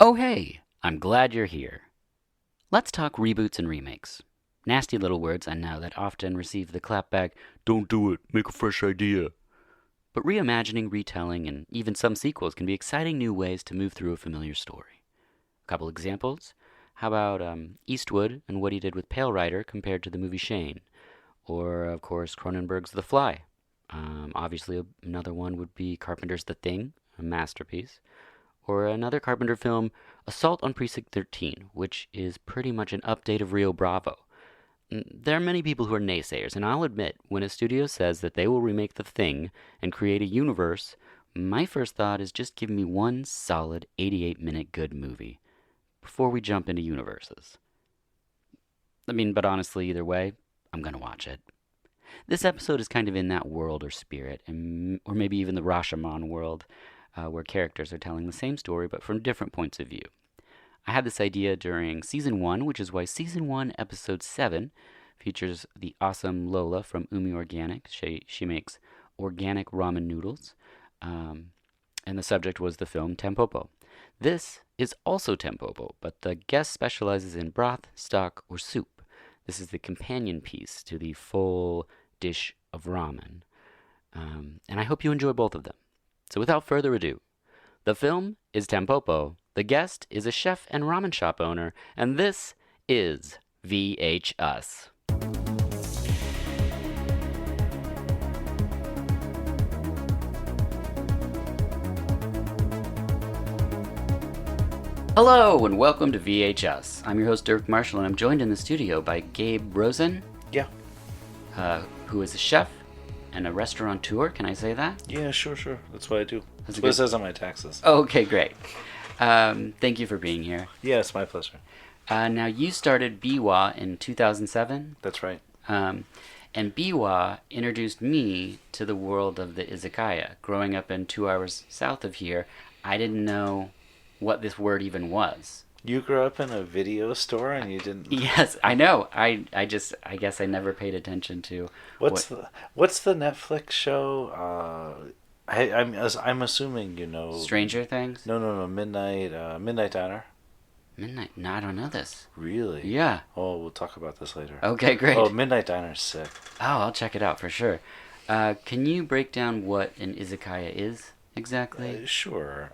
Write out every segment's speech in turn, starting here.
Oh hey, I'm glad you're here. Let's talk reboots and remakes. Nasty little words I know that often receive the clapback, "Don't do it, make a fresh idea." But reimagining, retelling, and even some sequels can be exciting new ways to move through a familiar story. A couple examples. How about Eastwood and what he did with Pale Rider compared to the movie Shane? Or, of course, Cronenberg's The Fly. Obviously, another one would be Carpenter's The Thing, a masterpiece. Or another Carpenter film, Assault on Precinct 13, which is pretty much an update of Rio Bravo. There are many people who are naysayers, and I'll admit, when a studio says that they will remake The Thing and create a universe, my first thought is just give me one solid 88-minute good movie before we jump into universes. But honestly, either way, I'm gonna watch it. This episode is kind of in that world or spirit, or maybe even the Rashomon world, where characters are telling the same story but from different points of view. I had this idea during Season 1, which is why Season 1, Episode 7 features the awesome Lola from Umi Organic. She makes organic ramen noodles, and the subject was the film Tampopo. This is also Tampopo, but the guest specializes in broth, stock, or soup. This is the companion piece to the full dish of ramen. And I hope you enjoy both of them. So without further ado, the film is Tampopo, the guest is a chef and ramen shop owner, and this is VHUs. Hello and welcome to VHUs. I'm your host Dirk Marshall, and I'm joined in the studio by Gabe Rosen. Yeah. Who is a chef and a restaurateur. Can I say that? Yeah, sure. That's what I do. That's what it says on my taxes. Okay, great. Thank you for being here. Yeah, it's my pleasure. Now, you started Biwa in 2007. That's right. And Biwa introduced me to the world of the izakaya. Growing up in 2 hours south of here, I didn't know what this word even was. You grew up in a video store and you didn't... Yes, I know. I guess I never paid attention to... What's the Netflix show? I'm assuming you know... Stranger Things? No. Midnight Diner. Midnight? No, I don't know this. Really? Yeah. Oh, we'll talk about this later. Okay, great. Oh, Midnight Diner's sick. Oh, I'll check it out for sure. Can you break down what an izakaya is exactly? Sure.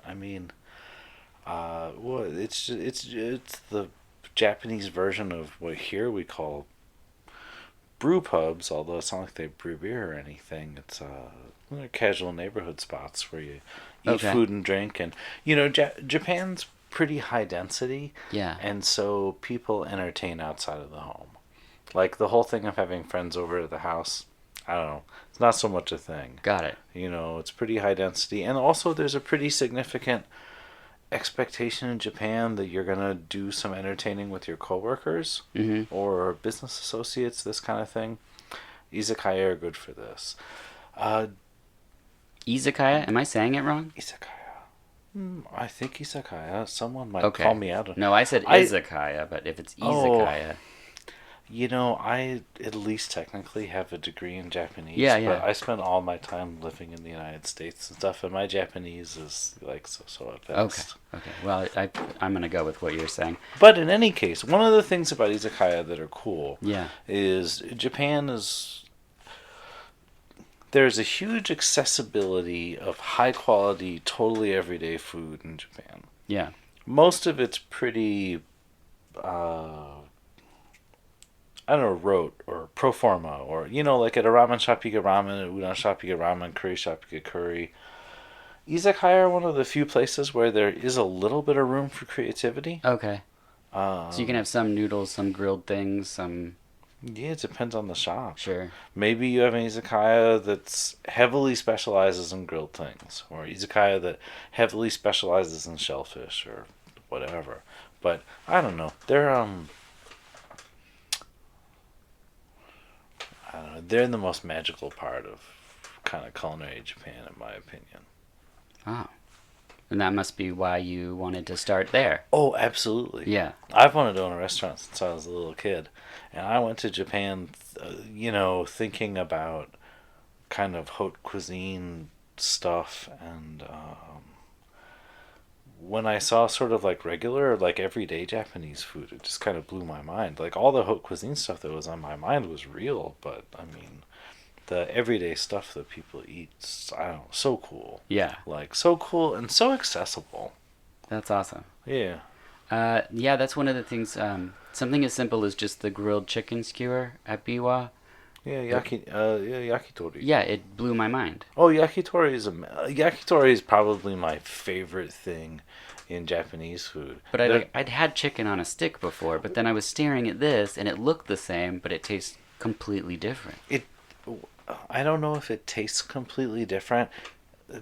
Well, it's the Japanese version of what here we call brew pubs, although it's not like they brew beer or anything. It's they're casual neighborhood spots where you eat food and drink, and Japan's pretty high density. Yeah. And so people entertain outside of the home. Like the whole thing of having friends over at the house, I don't know. It's not so much a thing. Got it. It's pretty high density, and also there's a pretty significant expectation in Japan that you're going to do some entertaining with your coworkers or business associates, this kind of thing. Izakaya are good for this. Izakaya? Am I saying it wrong? Izakaya. I think izakaya. Someone might call me out. No, I said izakaya, but if it's izakaya... I at least technically have a degree in Japanese. Yeah. But I spent all my time living in the United States and stuff, and my Japanese is like so at best. Okay. Well, I'm gonna go with what you're saying. But in any case, one of the things about izakaya that are cool, is Japan is. There's a huge accessibility of high quality, totally everyday food in Japan. Yeah. Most of it's pretty. I don't know, rote or pro forma, or like at a ramen shop you get ramen, at a udon shop you get ramen, curry shop you get curry. Izakaya are one of the few places where there is a little bit of room for creativity. Okay. So you can have some noodles, some grilled things, some... Yeah, it depends on the shop. Sure. Maybe you have an izakaya that's heavily specializes in grilled things, or izakaya that heavily specializes in shellfish, or whatever. But, I don't know. They're the most magical part of kind of culinary Japan, in my opinion. Oh. And that must be why you wanted to start there. Oh, absolutely. Yeah. I've wanted to own a restaurant since I was a little kid. And I went to Japan, thinking about kind of haute cuisine stuff and when I saw sort of like regular, like everyday Japanese food, it just kind of blew my mind. Like all the haute cuisine stuff that was on my mind was real, but I mean, the everyday stuff that people eat, I don't know, so cool. Yeah, Like so cool and so accessible. that's awesome. Yeah. Yeah, that's one of the things. Something as simple as just the grilled chicken skewer at Biwa. Yeah, yakitori. Yeah, it blew my mind. Oh, yakitori is probably my favorite thing in Japanese food. But I'd had chicken on a stick before, but then I was staring at this, and it looked the same, but it tastes completely different. It, I don't know if it tastes completely different.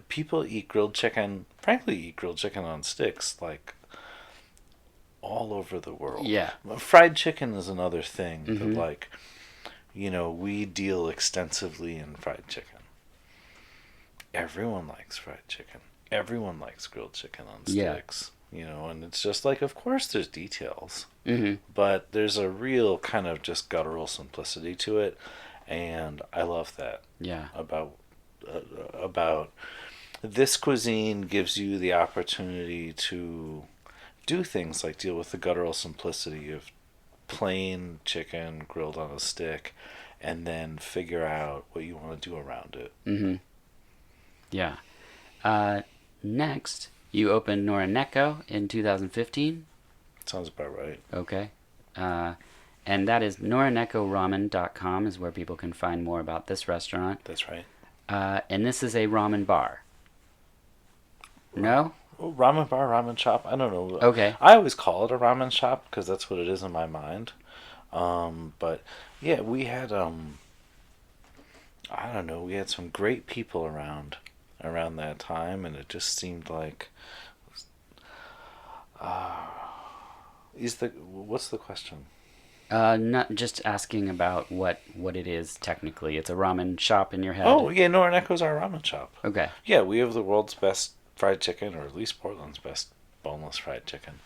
People eat grilled chicken, frankly, eat grilled chicken on sticks like all over the world. Yeah. Fried chicken is another thing that Mhm. like, we deal extensively in fried chicken. Everyone likes fried chicken. Everyone likes grilled chicken on Yeah. sticks. And it's just like, of course, there's details, Mhm. but there's a real kind of just guttural simplicity to it, and I love that Yeah. about this cuisine gives you the opportunity to do things like deal with the guttural simplicity of plain chicken grilled on a stick and then figure out what you want to do around it. Mhm. Yeah. Next, you opened Norineko in 2015. Sounds about right. Okay. And that is norinekoramen.com is where people can find more about this restaurant. That's right. And this is a ramen bar. No? Oh, ramen bar, ramen shop. I don't know. Okay. I always call it a ramen shop because that's what it is in my mind. But yeah, we had I don't know. We had some great people around that time, and it just seemed like. What's the question? Not just asking about what it is technically. It's a ramen shop in your head. Oh yeah, Norineko's our ramen shop. Okay. Yeah, we have the world's best fried chicken, or at least Portland's best boneless fried chicken.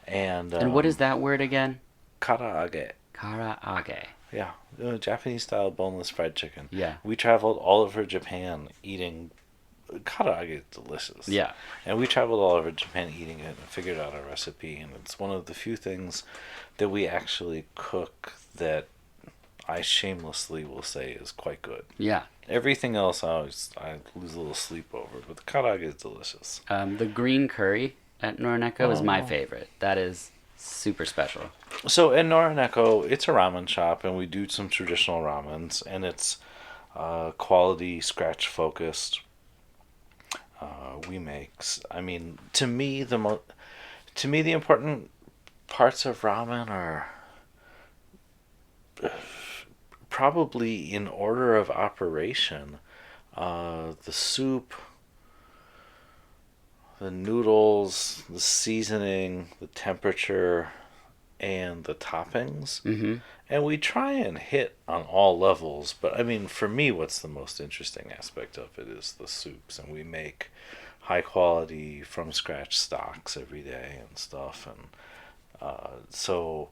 And what is that word again? karaage. Karaage. Yeah, Japanese style boneless fried chicken. Yeah. We traveled all over Japan eating karaage is delicious. Yeah. And we traveled all over Japan eating it and figured out a recipe, and it's one of the few things that we actually cook that I shamelessly will say is quite good. Yeah. Everything else I lose a little sleep over, but the karaage is delicious. The green curry at Norineko is my Oh. favorite. That is super special. So in Norineko, it's a ramen shop, and we do some traditional ramens, and it's quality, scratch focused. I mean, to me the important parts of ramen are probably in order of operation. The soup, the noodles, the seasoning, the temperature, and the toppings. Mm-hmm. And we try and hit on all levels, but I mean, for me, what's the most interesting aspect of it is the soups, and we make high quality from scratch stocks every day and stuff, and so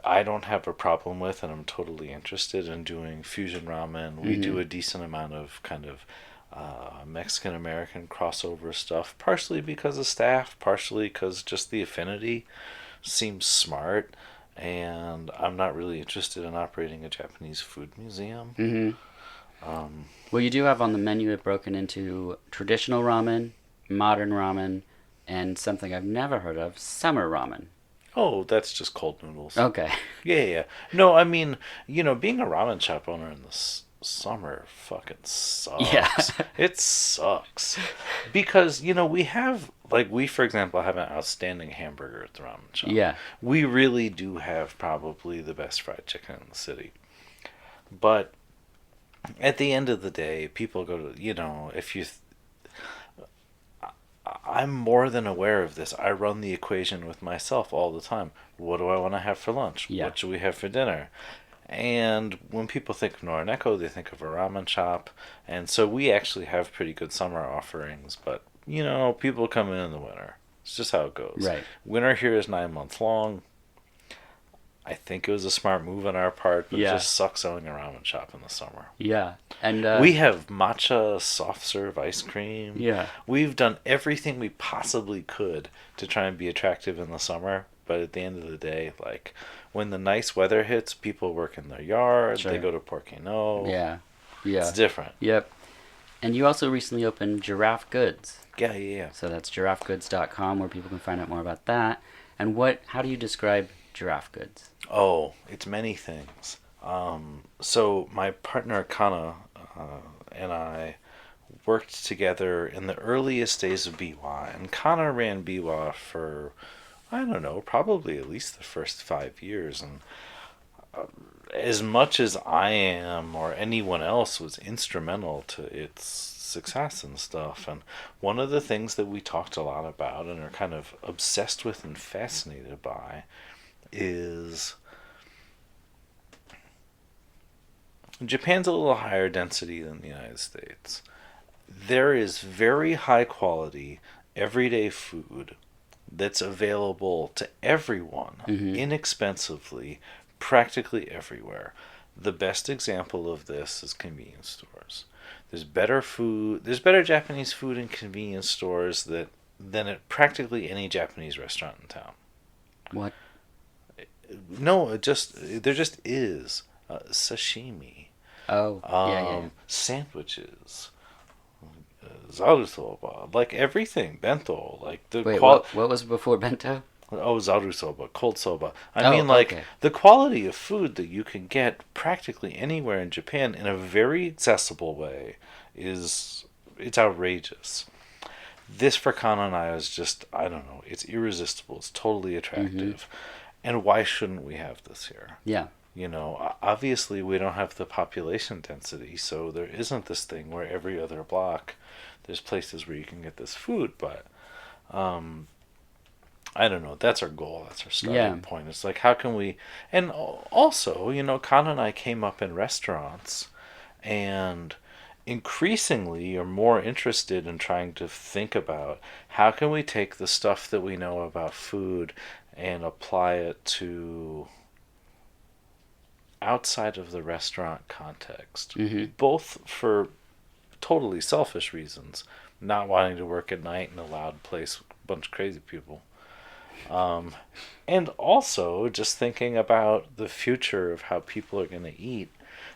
I don't have a problem with, and I'm totally interested in doing fusion ramen. We do a decent amount of kind of Mexican American crossover stuff, partially because of staff, partially because just the affinity seems smart, and I'm not really interested in operating a Japanese food museum. Mm-hmm. Well, you do have on the menu it broken into traditional ramen, modern ramen, and something I've never heard of, summer ramen. Oh, that's just cold noodles. Okay. Yeah. No, I mean, being a ramen shop owner in the summer fucking sucks. Yeah. It sucks. Because, we, for example, have an outstanding hamburger at the ramen shop. Yeah. We really do have probably the best fried chicken in the city. But at the end of the day, people go to, if you. I'm more than aware of this. I run the equation with myself all the time. What do I want to have for lunch? Yeah. What should we have for dinner? And when people think of Norineko, they think of a ramen shop. And so we actually have pretty good summer offerings. But, people come in the winter. It's just how it goes. Right. Winter here is 9 months long. I think it was a smart move on our part, but it Yeah. just sucks owning a ramen shop in the summer. Yeah. And We have matcha soft serve ice cream. yeah. We've done everything we possibly could to try and be attractive in the summer, but at the end of the day, like when the nice weather hits, people work in their yard, they Sure. go to Porcino. Yeah. It's Yeah. different. Yep. And you also recently opened Giraffe Goods. Yeah, yeah, yeah. So that's giraffegoods.com where people can find out more about that. And how do you describe Giraffe Goods? Oh, it's many things. So my partner Kana and I worked together in the earliest days of BY, and Kana ran BY for I don't know, probably at least the first 5 years. And as much as I am or anyone else was instrumental to its success and stuff. And one of the things that we talked a lot about and are kind of obsessed with and fascinated by is Japan's a little higher density than the United States. There is very high quality everyday food that's available to everyone Mm-hmm. inexpensively practically everywhere. The best example of this is convenience stores. There's better food, there's better Japanese food in convenience stores than at practically any Japanese restaurant in town. What? No, there just is sashimi, Oh, yeah. sandwiches, zarusoba, like everything, bento, like the Wait, what was before bento? Oh, zarusoba, cold soba. I Oh, mean, like okay. the quality of food that you can get practically anywhere in Japan in a very accessible way is it's outrageous. This for Kana and I is just I don't know. It's irresistible. It's totally attractive, and why shouldn't we have this here? Yeah. You know, obviously we don't have the population density, so there isn't this thing where every other block there's places where you can get this food, but I don't know. That's our goal. That's our starting Yeah. point. It's like, how can we. And also, you know, Kana and I came up in restaurants and increasingly are more interested in trying to think about how can we take the stuff that we know about food and apply it to outside of the restaurant context, Mm-hmm. both for totally selfish reasons, not wanting to work at night in a loud place with a bunch of crazy people, and also just thinking about the future of how people are going to eat.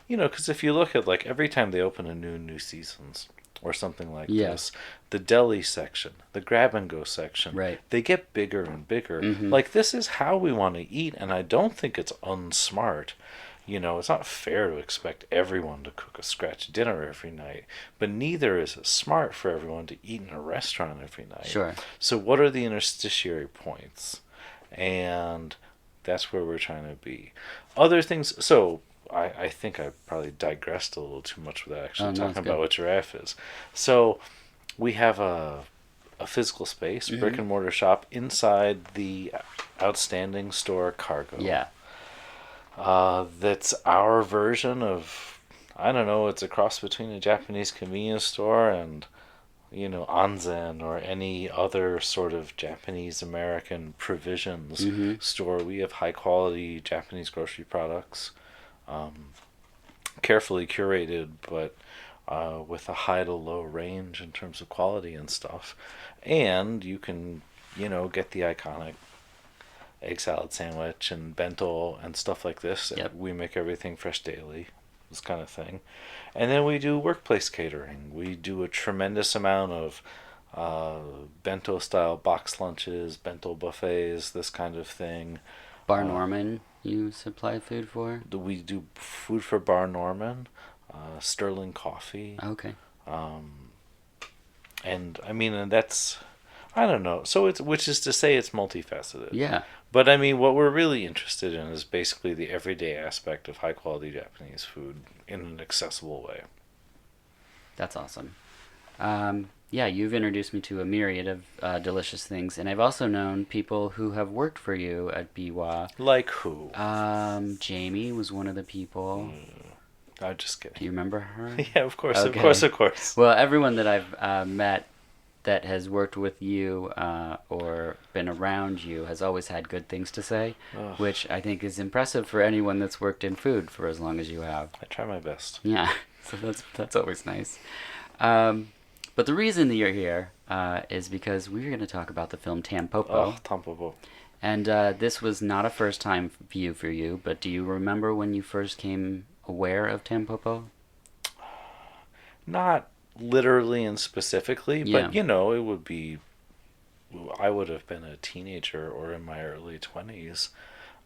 You know, because if you look at like every time they open a New Seasons or something like Yeah. this, the deli section, the grab and go section, Right. they get bigger and bigger. Mm-hmm. Like this is how we want to eat, and I don't think it's unsmart. You know, it's not fair to expect everyone to cook a scratch dinner every night, but neither is it smart for everyone to eat in a restaurant every night. Sure. So, what are the interstitiary points? And that's where we're trying to be. Other things, so I think I probably digressed a little too much without actually Oh, no, talking it's about good. what giraffe is. So, we have a physical space, brick Mm-hmm. and mortar shop inside the outstanding store Cargo. Yeah. That's our version of, I don't know, it's a cross between a Japanese convenience store and, you know, Anzen or any other sort of Japanese American provisions Mm-hmm. store. We have high quality Japanese grocery products, carefully curated, but with a high to low range in terms of quality and stuff. And you can, you know, get the iconic egg salad sandwich and bento and stuff like this. Yep. We make everything fresh daily, this kind of thing. And then we do workplace catering. We do a tremendous amount of bento style box lunches, bento buffets, this kind of thing. Bar Norman, you supply food for? We do food for Bar Norman, Sterling Coffee, Okay. and I mean, and that's I don't know. So it's which is to say it's multifaceted. Yeah. But I mean, what we're really interested in is basically the everyday aspect of high quality Japanese food in an accessible way. That's awesome. Yeah, you've introduced me to a myriad of delicious things, and I've also known people who have worked for you at Biwa. Like who? Jamie was one of the people. I'm just Do kidding. you remember her? Yeah, of course, Okay. of course. Well, everyone that I've met that has worked with you or been around you has always had good things to say, Ugh, which I think is impressive for anyone that's worked in food for as long as you have. I try my best. Yeah, so that's always nice. Um, but the reason that you're here is because we're going to talk about the film Oh, Tampopo. Tampopo. And this was not a first time view for you, but do you remember when you first came aware of Tampopo? Not literally and specifically, Yeah. but you know, it would be. I would have been a teenager or in my early 20s.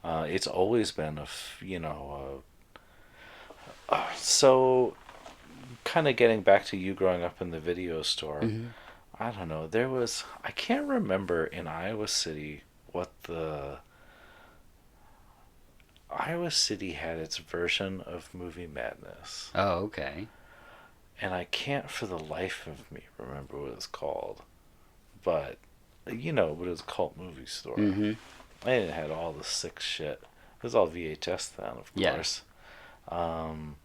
It's always been so kind of getting back to you growing up in the video store. Hmm. I don't know. I can't remember in Iowa City what the Iowa City had its version of Movie Madness. Oh, okay. And I can't for the life of me remember what it's called. But, but it was a cult movie store. Hmm. And it had all the sick shit. It was all VHS then, of Yeah. course. Um,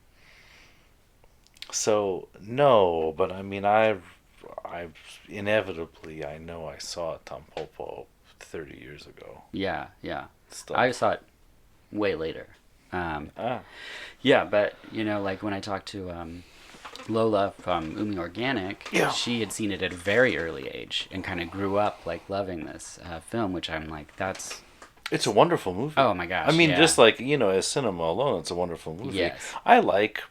so, no, but I mean, I've inevitably, I know I saw Tampopo 30 years ago. Yeah, yeah. Stuff. I saw it way later. Um, Ah, yeah, but like when I talked to Lola from Umi Organic, yeah. she had seen it at a very early age and kind of grew up like loving this film, which I'm like, that's It's a wonderful movie. oh my gosh. I mean, yeah. just like, as cinema alone, it's a wonderful movie. Yes. I like,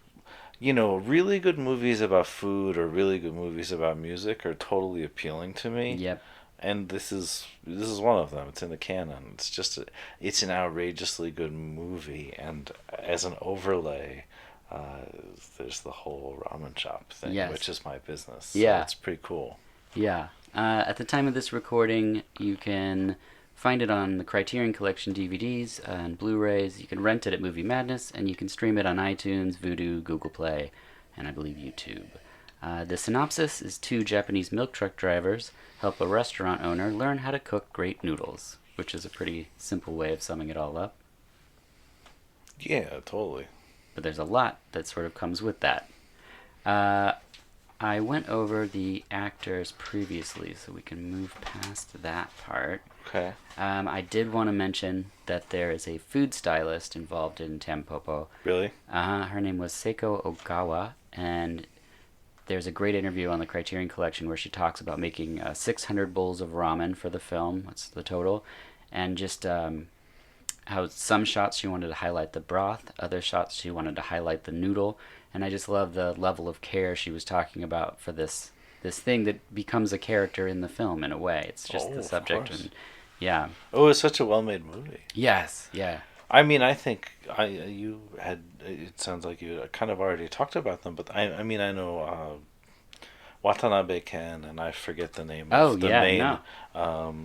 really good movies about food or really good movies about music are totally appealing to me. Yep. And this is one of them. It's in the canon. It's an outrageously good movie, and as an overlay, there's the whole ramen shop thing, Yes. which is my business. So Yeah. it's pretty cool. Yeah. At the time of this recording, you can find it on the Criterion Collection DVDs and Blu-rays. You can rent it at Movie Madness, and you can stream it on iTunes, Vudu, Google Play, and I believe YouTube. The synopsis is two Japanese milk truck drivers help a restaurant owner learn how to cook great noodles, which is a pretty simple way of summing it all up. Yeah, totally. But there's a lot that sort of comes with that. Uh, I went over the actors previously, so we can move past that part. Okay. I did want to mention that there is a food stylist involved in Tampopo. Really? Her name was Seiko Ogawa, and there's a great interview on the Criterion Collection where she talks about making 600 bowls of ramen for the film. That's the total. And just how some shots she wanted to highlight the broth, other shots she wanted to highlight the noodle. And I just love the level of care she was talking about for this thing that becomes a character in the film in a way. It's just the Of subject. course. And yeah. Oh, it's such a well-made movie. Yes, yeah. I mean, I think you had. It sounds like you kind of already talked about them, but I mean, I know Watanabe Ken, and I forget the name Oh, of the yeah, main, no.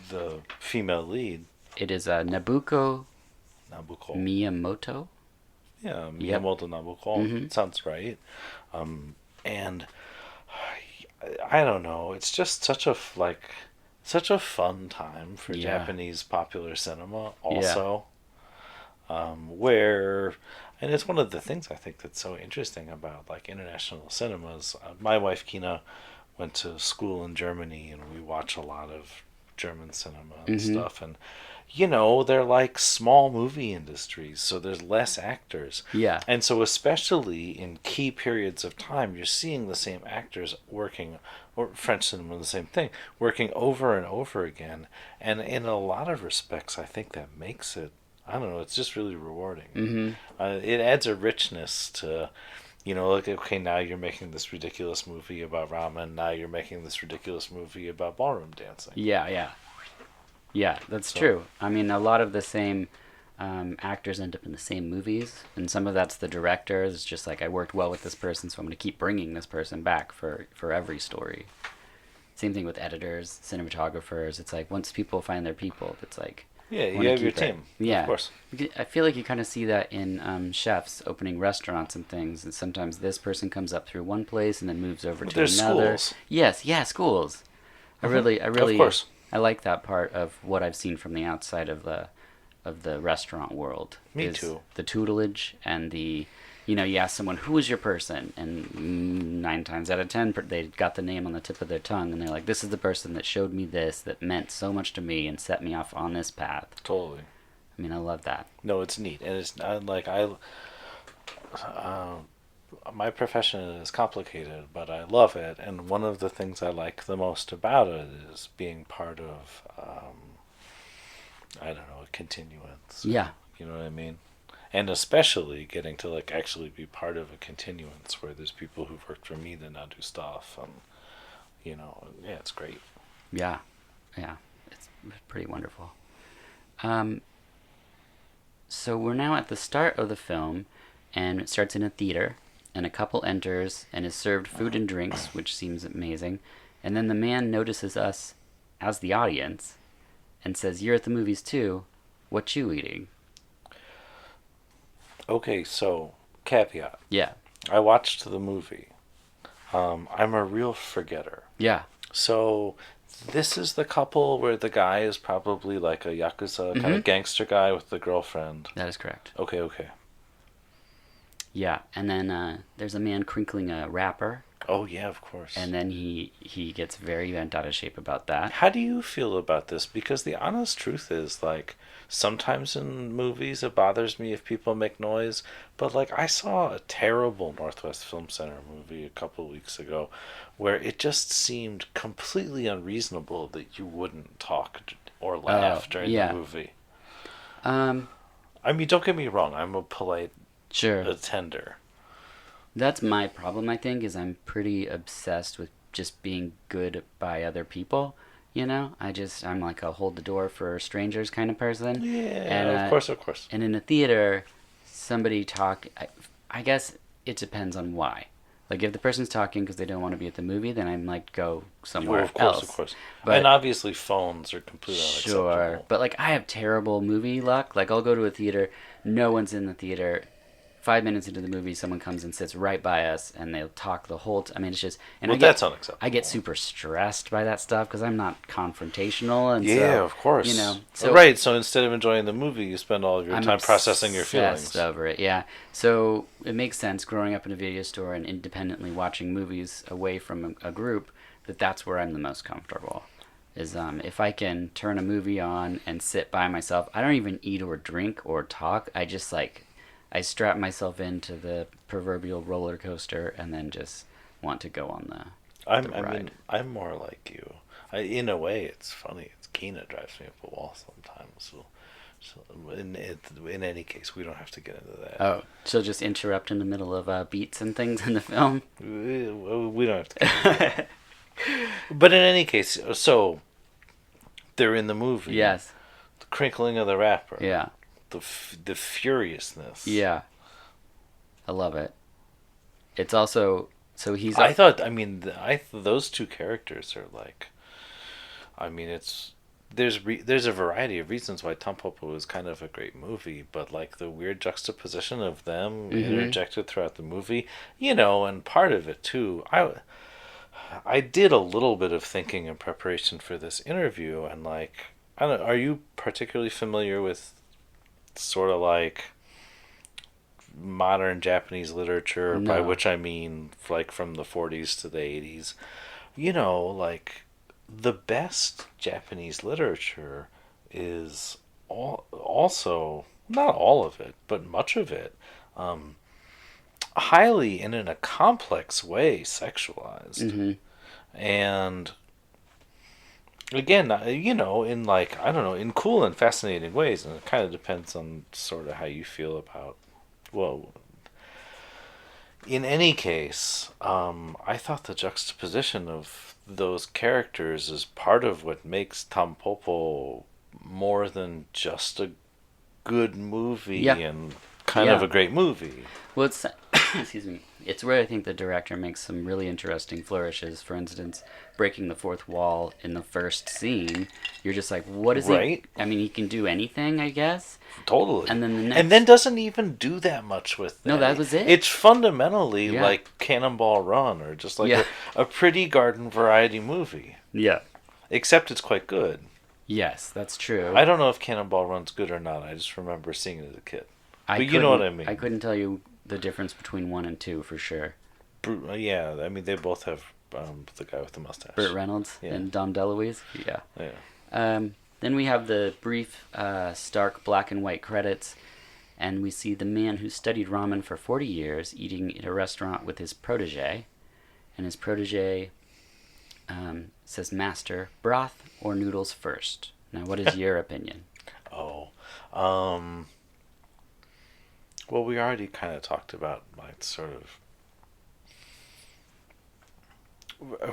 the female lead, It is Nabuko Nabucco. Miyamoto. Yeah, Yep. Miyamoto Nabucco. Mhm. Sounds right. And I don't know. It's just such a fun time for Yeah. Japanese popular cinema. Also, where, and it's one of the things I think that's so interesting about like international cinemas. My wife Kina went to school in Germany, and we watch a lot of German cinema and Mhm. stuff. And they're like small movie industries, so there's less actors. Yeah. And so, especially in key periods of time, you're seeing the same actors working, or French cinema, the same thing, working over and over again. And in a lot of respects, I think that makes it, I don't know, it's just really rewarding. Mhm. It adds a richness to, like, okay, now you're making this ridiculous movie about ramen, now you're making this ridiculous movie about ballroom dancing. Yeah, yeah. Yeah, that's So- true. I mean, a lot of the same actors end up in the same movies, and some of that's the directors. It's just like I worked well with this person, so I'm going to keep bringing this person back for every story. Same thing with editors, cinematographers. It's like once people find their people, it's like Yeah, you wanna have your keep it. team. Yeah, Of course. I feel like you kind of see that in chefs opening restaurants and things. And sometimes this person comes up through one place and then moves over But to there's another. schools. Yes, yeah, schools. I Mhm. really, Of course. I like that part of what I've seen from the outside of the restaurant world. Me is too. The tutelage and you ask someone, who is your person? And 9 times out of 10, they got the name on the tip of their tongue, and they're like, this is the person that showed me this, that meant so much to me and set me off on this path. Totally. I mean, I love that. No, it's neat, and it's like uh, my profession is complicated, but I love it. And one of the things I like the most about it is being part of, I don't know, a continuance. Yeah. You know what I mean? And especially getting to like actually be part of a continuance where there's people who've worked for me that now do stuff, and yeah, it's great. Yeah. Yeah. It's pretty wonderful. So we're now at the start of the film, and it starts in a theater, and a couple enters and is served food and drinks, which seems amazing. And then the man notices us as the audience and says, "You're at the movies too. What you eating?" Okay, so caveat. Yeah. I watched the movie. I'm a real forgetter. Yeah. So this is the couple where the guy is probably like a Yakuza kind of gangster guy with the girlfriend. That is correct. Okay. Yeah, and then there's a man crinkling a wrapper, Oh, yeah, of course. and then he gets very bent out of shape about that. How do you feel about this? Because the honest truth is, like, sometimes in movies it bothers me if people make noise, but, like, I saw a terrible Northwest Film Center movie a couple weeks ago where it just seemed completely unreasonable that you wouldn't talk or laugh during yeah. the movie. Um, I mean, don't get me wrong, I'm a polite sure. attender. That's my problem, I think, is I'm pretty obsessed with just being good by other people. I'm like a hold the door for strangers kind of person. Yeah, And, of course. And in a theater, somebody I guess it depends on why. Like, if the person's talking because they don't want to be at the movie, then I might go somewhere else. Of course. But, and obviously phones are completely unacceptable. Sure. But, like, I have terrible movie luck. Like, I'll go to a theater, no one's in the theater. 5 minutes into the movie, someone comes and sits right by us, and they'll talk the whole I mean, it's just... And that's unacceptable. I get super stressed by that stuff because I'm not confrontational, and yeah, so... of course. So right, so instead of enjoying the movie, you spend all of your I'm time processing your obsessed feelings. over it, yeah. So it makes sense, growing up in a video store and independently watching movies away from a group, that's where I'm the most comfortable. Is if I can turn a movie on and sit by myself, I don't even eat or drink or talk. I just, like... I strap myself into the proverbial roller coaster and then just want to go on the ride. I'm more like you. In a way, it's funny. It's Keena drives me up a wall sometimes. So in any case, we don't have to get into that. Oh, she'll just interrupt in the middle of beats and things in the film? We don't have to get into that. But in any case, so they're in the movie. Yes. The crinkling of the wrapper. Yeah. The furiousness. Yeah. I love it. It's also... So he's... those two characters are like... I mean, there's a variety of reasons why Tampopo is kind of a great movie, but like the weird juxtaposition of them interjected throughout the movie, and part of it too. I did a little bit of thinking in preparation for this interview, and like, I don't know, are you particularly familiar with sort of like modern Japanese literature, No. by which I mean like from the 40s to the 80s? Like the best Japanese literature is also, not all of it, but much of it, highly and in a complex way sexualized. And again, in like, I don't know, in cool and fascinating ways, and it kind of depends on sort of how you feel about, well, in any case, I thought the juxtaposition of those characters is part of what makes Tampopo more than just a good movie and kind of a great movie. Well, it's... excuse me. It's where I think the director makes some really interesting flourishes. For instance, breaking the fourth wall in the first scene. You're just like, what is he? I mean, he can do anything, I guess. Totally. And then the next... And then doesn't even do that much with that. No, that was it. It's fundamentally like Cannonball Run, or just like a pretty garden variety movie. Yeah. Except it's quite good. Yes, that's true. I don't know if Cannonball Run's good or not. I just remember seeing it as a kid. But you know what I mean. I couldn't tell you the difference between 1 and 2 for sure. Yeah, I mean, they both have the guy with the mustache. Burt Reynolds and Dom DeLuise. Yeah. Yeah. Then we have the brief, stark black and white credits, and we see the man who studied ramen for 40 years eating at a restaurant with his protege, and his protege says, "Master, broth or noodles first?" Now, what is your opinion? Oh. Well, we already kind of talked about my sort of.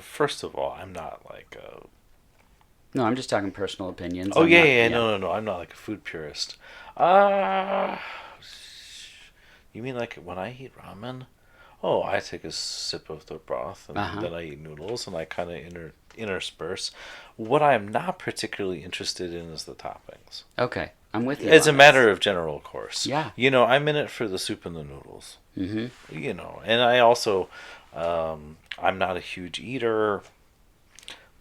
First of all, I'm not like a. No, I'm just talking personal opinions. Oh, I'm yeah, not- yeah, no. I'm not like a food purist. Uh, you mean like when I eat ramen? Oh, I take a sip of the broth and then I eat noodles and I kind of intersperse. What I am not particularly interested in is the toppings. Okay, I'm with you. As a matter of general course. Yeah. I'm in it for the soup and the noodles. Mm-hmm. And I also, I'm not a huge eater.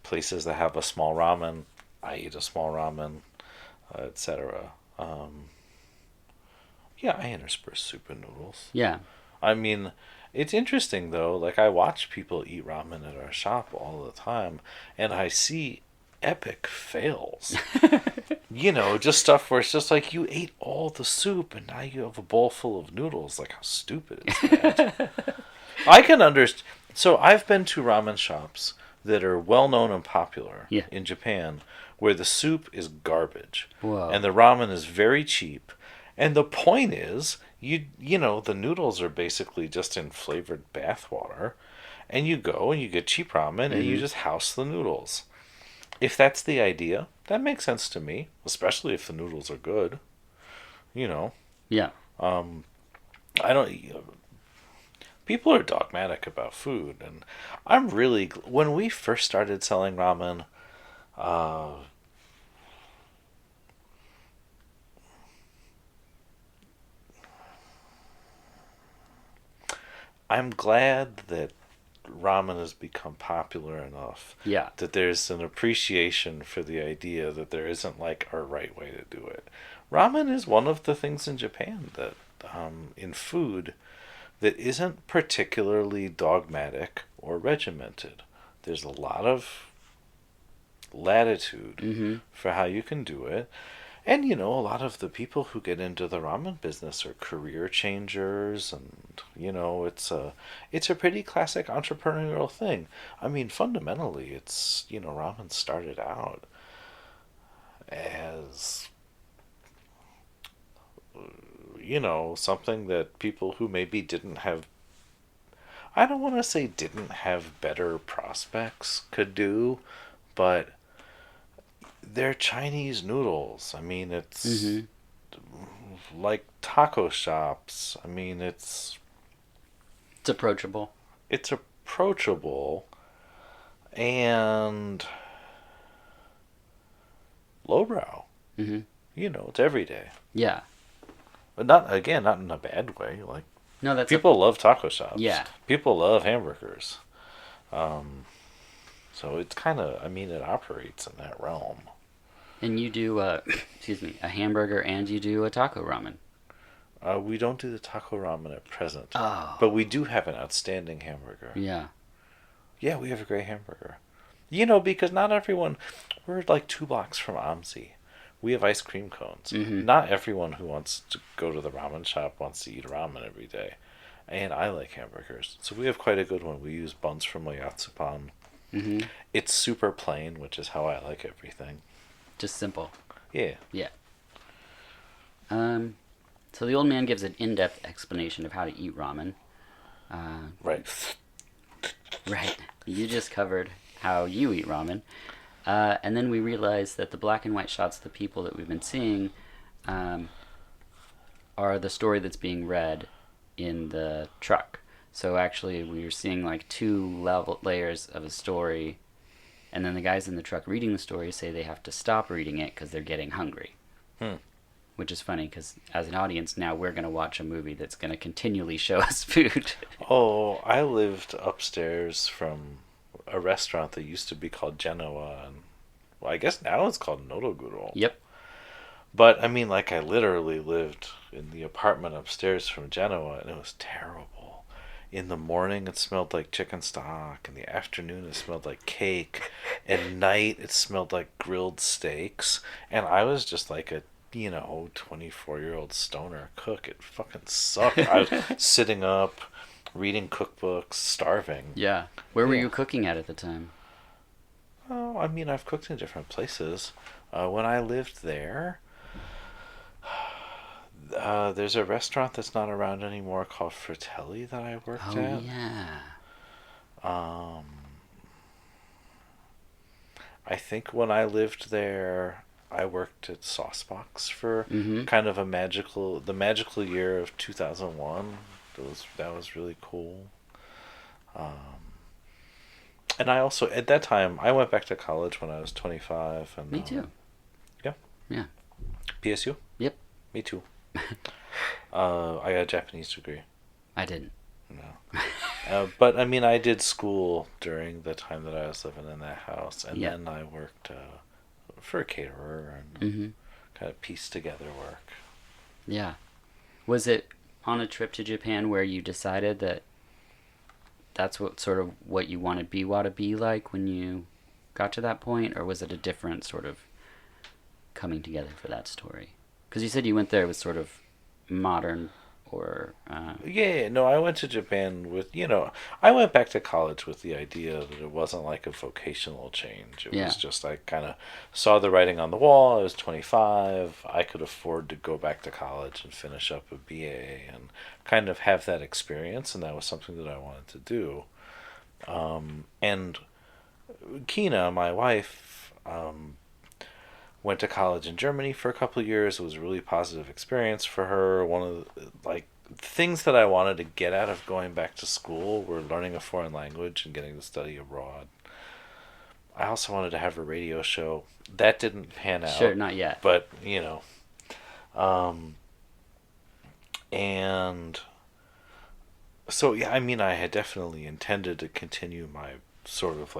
Places that have a small ramen, I eat a small ramen, etc. Yeah, I intersperse soup and noodles. Yeah. I mean, it's interesting though. Like I watch people eat ramen at our shop all the time, and I see epic fails. Just stuff where it's just like you ate all the soup and now you have a bowl full of noodles. Like how stupid is that? I can understand. So I've been to ramen shops that are well known and popular in Japan, where the soup is garbage. Whoa. And the ramen is very cheap. And the point is, the noodles are basically just in flavored bath water, and you go and you get cheap ramen and you just house the noodles. If that's the idea, that makes sense to me, especially if the noodles are good. Yeah. I don't. People are dogmatic about food, and I'm really. When we first started selling ramen, I'm glad that ramen has become popular enough that there's an appreciation for the idea that there isn't like a right way to do it. Ramen is one of the things in Japan that, in food, that isn't particularly dogmatic or regimented. There's a lot of latitude for how you can do it. And, a lot of the people who get into the ramen business are career changers, and, it's a pretty classic entrepreneurial thing. I mean, fundamentally, it's, ramen started out as, something that people who maybe didn't have, I don't want to say didn't have better prospects could do, but they're Chinese noodles. I mean, it's like taco shops. I mean, it's approachable. It's approachable and lowbrow. It's everyday. Yeah. But not in a bad way. Like, no, that's people love taco shops. Yeah. People love hamburgers. So it's kind of, it operates in that realm. And you do, a hamburger and you do a taco ramen. We don't do the taco ramen at present. Oh. But we do have an outstanding hamburger. Yeah. Yeah, we have a great hamburger. Because not everyone, we're like 2 blocks from Amzi. We have ice cream cones. Not everyone who wants to go to the ramen shop wants to eat ramen every day. And I like hamburgers. So we have quite a good one. We use buns from Oyatsupan. It's super plain, which is how I like everything. Just simple. Yeah. Yeah. So the old man gives an in-depth explanation of how to eat ramen. Right. Right. You just covered how you eat ramen. And then we realize that the black and white shots of the people that we've been seeing are the story that's being read in the truck. So actually we're seeing like 2 layers of a story, and then the guys in the truck reading the story say they have to stop reading it because they're getting hungry. Which is funny because as an audience now we're going to watch a movie that's going to continually show us food. Oh, I lived upstairs from a restaurant that used to be called Genoa, and I guess now it's called Nodoguro. Yep. But I mean, like, I literally lived in the apartment upstairs from Genoa, and it was terrible. In the morning, it smelled like chicken stock. In the afternoon, it smelled like cake. At night, it smelled like grilled steaks. And I was just like a, 24-year-old stoner cook. It fucking sucked. I was sitting up, reading cookbooks, starving. Yeah. Where were Yeah. you cooking at the time? Oh, I mean, I've cooked in different places. When I lived there, there's a restaurant that's not around anymore called Fratelli that I worked Oh, at. yeah. Um, I think when I lived there, I worked at Saucebox for Mm-hmm. kind of the magical year of 2001. That was really cool. Um, and I also, at that time, I went back to college when I was 25, and Me too. yeah, Yeah. PSU. Yep. Me too. I got a Japanese degree. I didn't. No. But I mean, I did school during the time that I was living in that house, and Yeah. then I worked for a caterer and Mm-hmm. kind of pieced together work. Yeah. Was it on a trip to Japan where you decided that that's what sort of what you wanted Biwa to be like when you got to that point, or was it a different sort of coming together for that story? Because you said you went there with sort of modern or Yeah, no, I went to Japan I went back to college with the idea that it wasn't like a vocational change. It yeah, was just I kind of saw the writing on the wall. I was 25. I could afford to go back to college and finish up a BA and kind of have that experience, and that was something that I wanted to do. And Kina, my wife, went to college in Germany for a couple of years. It was a really positive experience for her. One of the, things that I wanted to get out of going back to school were learning a foreign language and getting to study abroad. I also wanted to have a radio show. That didn't pan out. sure, not yet. But, and so, yeah, I mean, I had definitely intended to continue my sort of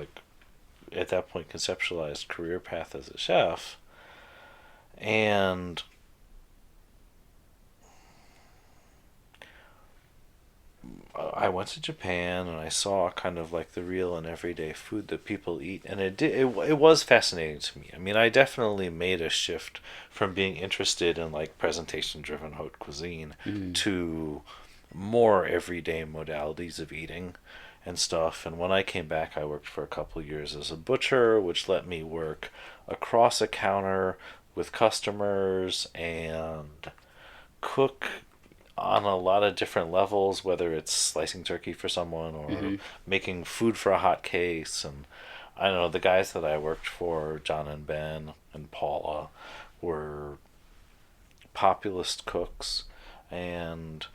at that point, conceptualized career path as a chef. And I went to Japan and I saw kind of like the real and everyday food that people eat, and it was fascinating to me. I mean, I definitely made a shift from being interested in like presentation driven haute cuisine Mm. to more everyday modalities of eating and stuff. And when I came back, I worked for a couple of years as a butcher, which let me work across a counter with customers and cook on a lot of different levels, whether it's slicing turkey for someone or Mm-hmm. making food for a hot case. And I don't know, the guys that I worked for, John and Ben and Paula, were populist cooks. And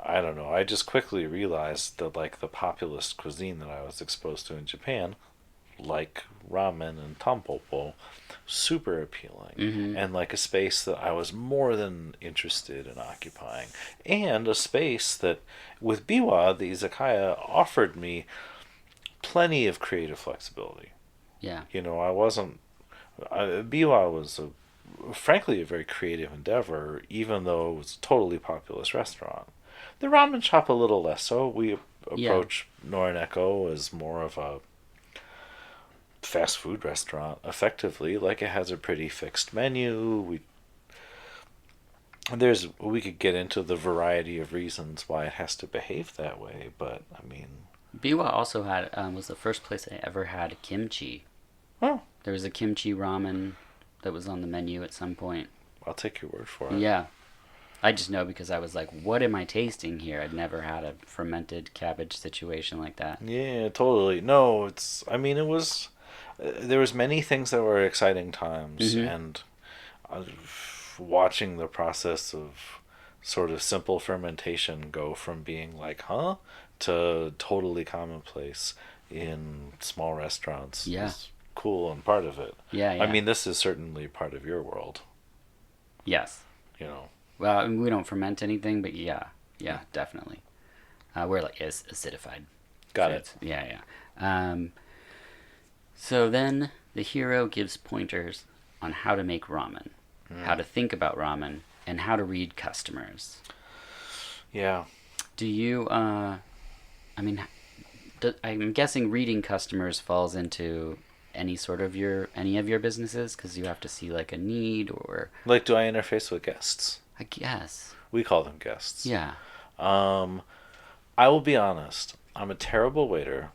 I don't know, I just quickly realized that like the populist cuisine that I was exposed to in Japan, like ramen and tampopo, super appealing, Mm-hmm. and like a space that I was more than interested in occupying, and a space that with Biwa the izakaya offered me plenty of creative flexibility. Yeah. I wasn't Biwa was frankly a very creative endeavor, even though it was a totally populous restaurant. The ramen shop a little less so. We Yeah. approach Norineko as more of a fast food restaurant effectively. Like, it has a pretty fixed menu. We could get into the variety of reasons why it has to behave that way, but I mean, Biwa also had was the first place I ever had kimchi. oh, There was a kimchi ramen that was on the menu at some point. I'll take your word for it. Yeah. I just know because I was like, what am I tasting here? I'd never had a fermented cabbage situation like that. Yeah, totally. No, there was many things that were exciting times, Mm-hmm. and uh, watching the process of sort of simple fermentation go from being like, huh, to totally commonplace in small restaurants Yeah. is cool and part of it. Yeah, I yeah. mean, this is certainly part of your world, Yes. you know. Well, I mean, we don't ferment anything, but yeah, definitely. We're like acidified. Got it. foods. Yeah, yeah. So then the hero gives pointers on how to make ramen. how to think about ramen, and how to read customers. Yeah. Do you, I mean, I'm guessing reading customers falls into any of your businesses because you have to see like a need or, Like, do I interface with guests? I guess. We call them guests. Yeah. Um, I will be honest. I'm a terrible waiter,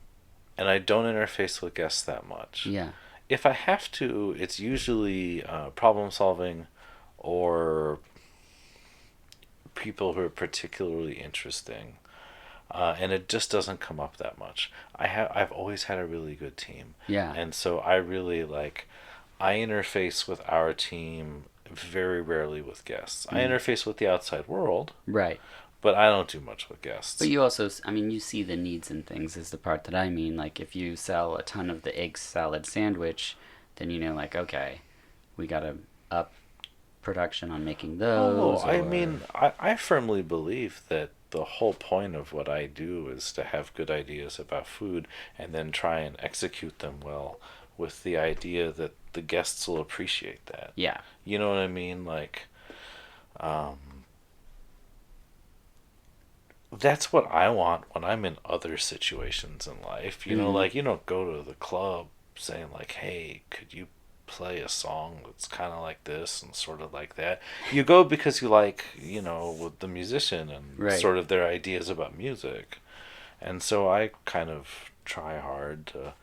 and I don't interface with guests that much. Yeah. If I have to, it's usually problem solving or people who are particularly interesting. And it just doesn't come up that much. I've always had a really good team, Yeah. and so I really like I interface with our team very rarely with guests. I Mm. interface with the outside world, Right. but I don't do much with But guests. you also, I mean, you see the needs and things is the part that I mean. Like, if you sell a ton of the egg salad sandwich, then you know, like, okay, we gotta up production on making Oh, those, I or mean, I firmly believe that the whole point of what I do is to have good ideas about food and then try and execute them well with the idea that the guests will appreciate that. yeah. You know what I mean? Like, um, that's what I want when I'm in other situations in life. You know, Mm-hmm. like, you don't go to the club saying, like, hey, could you play a song that's kind of like this and sort of like that? You go because you like, with the musician and Right. sort of their ideas about music. And so I kind of try hard to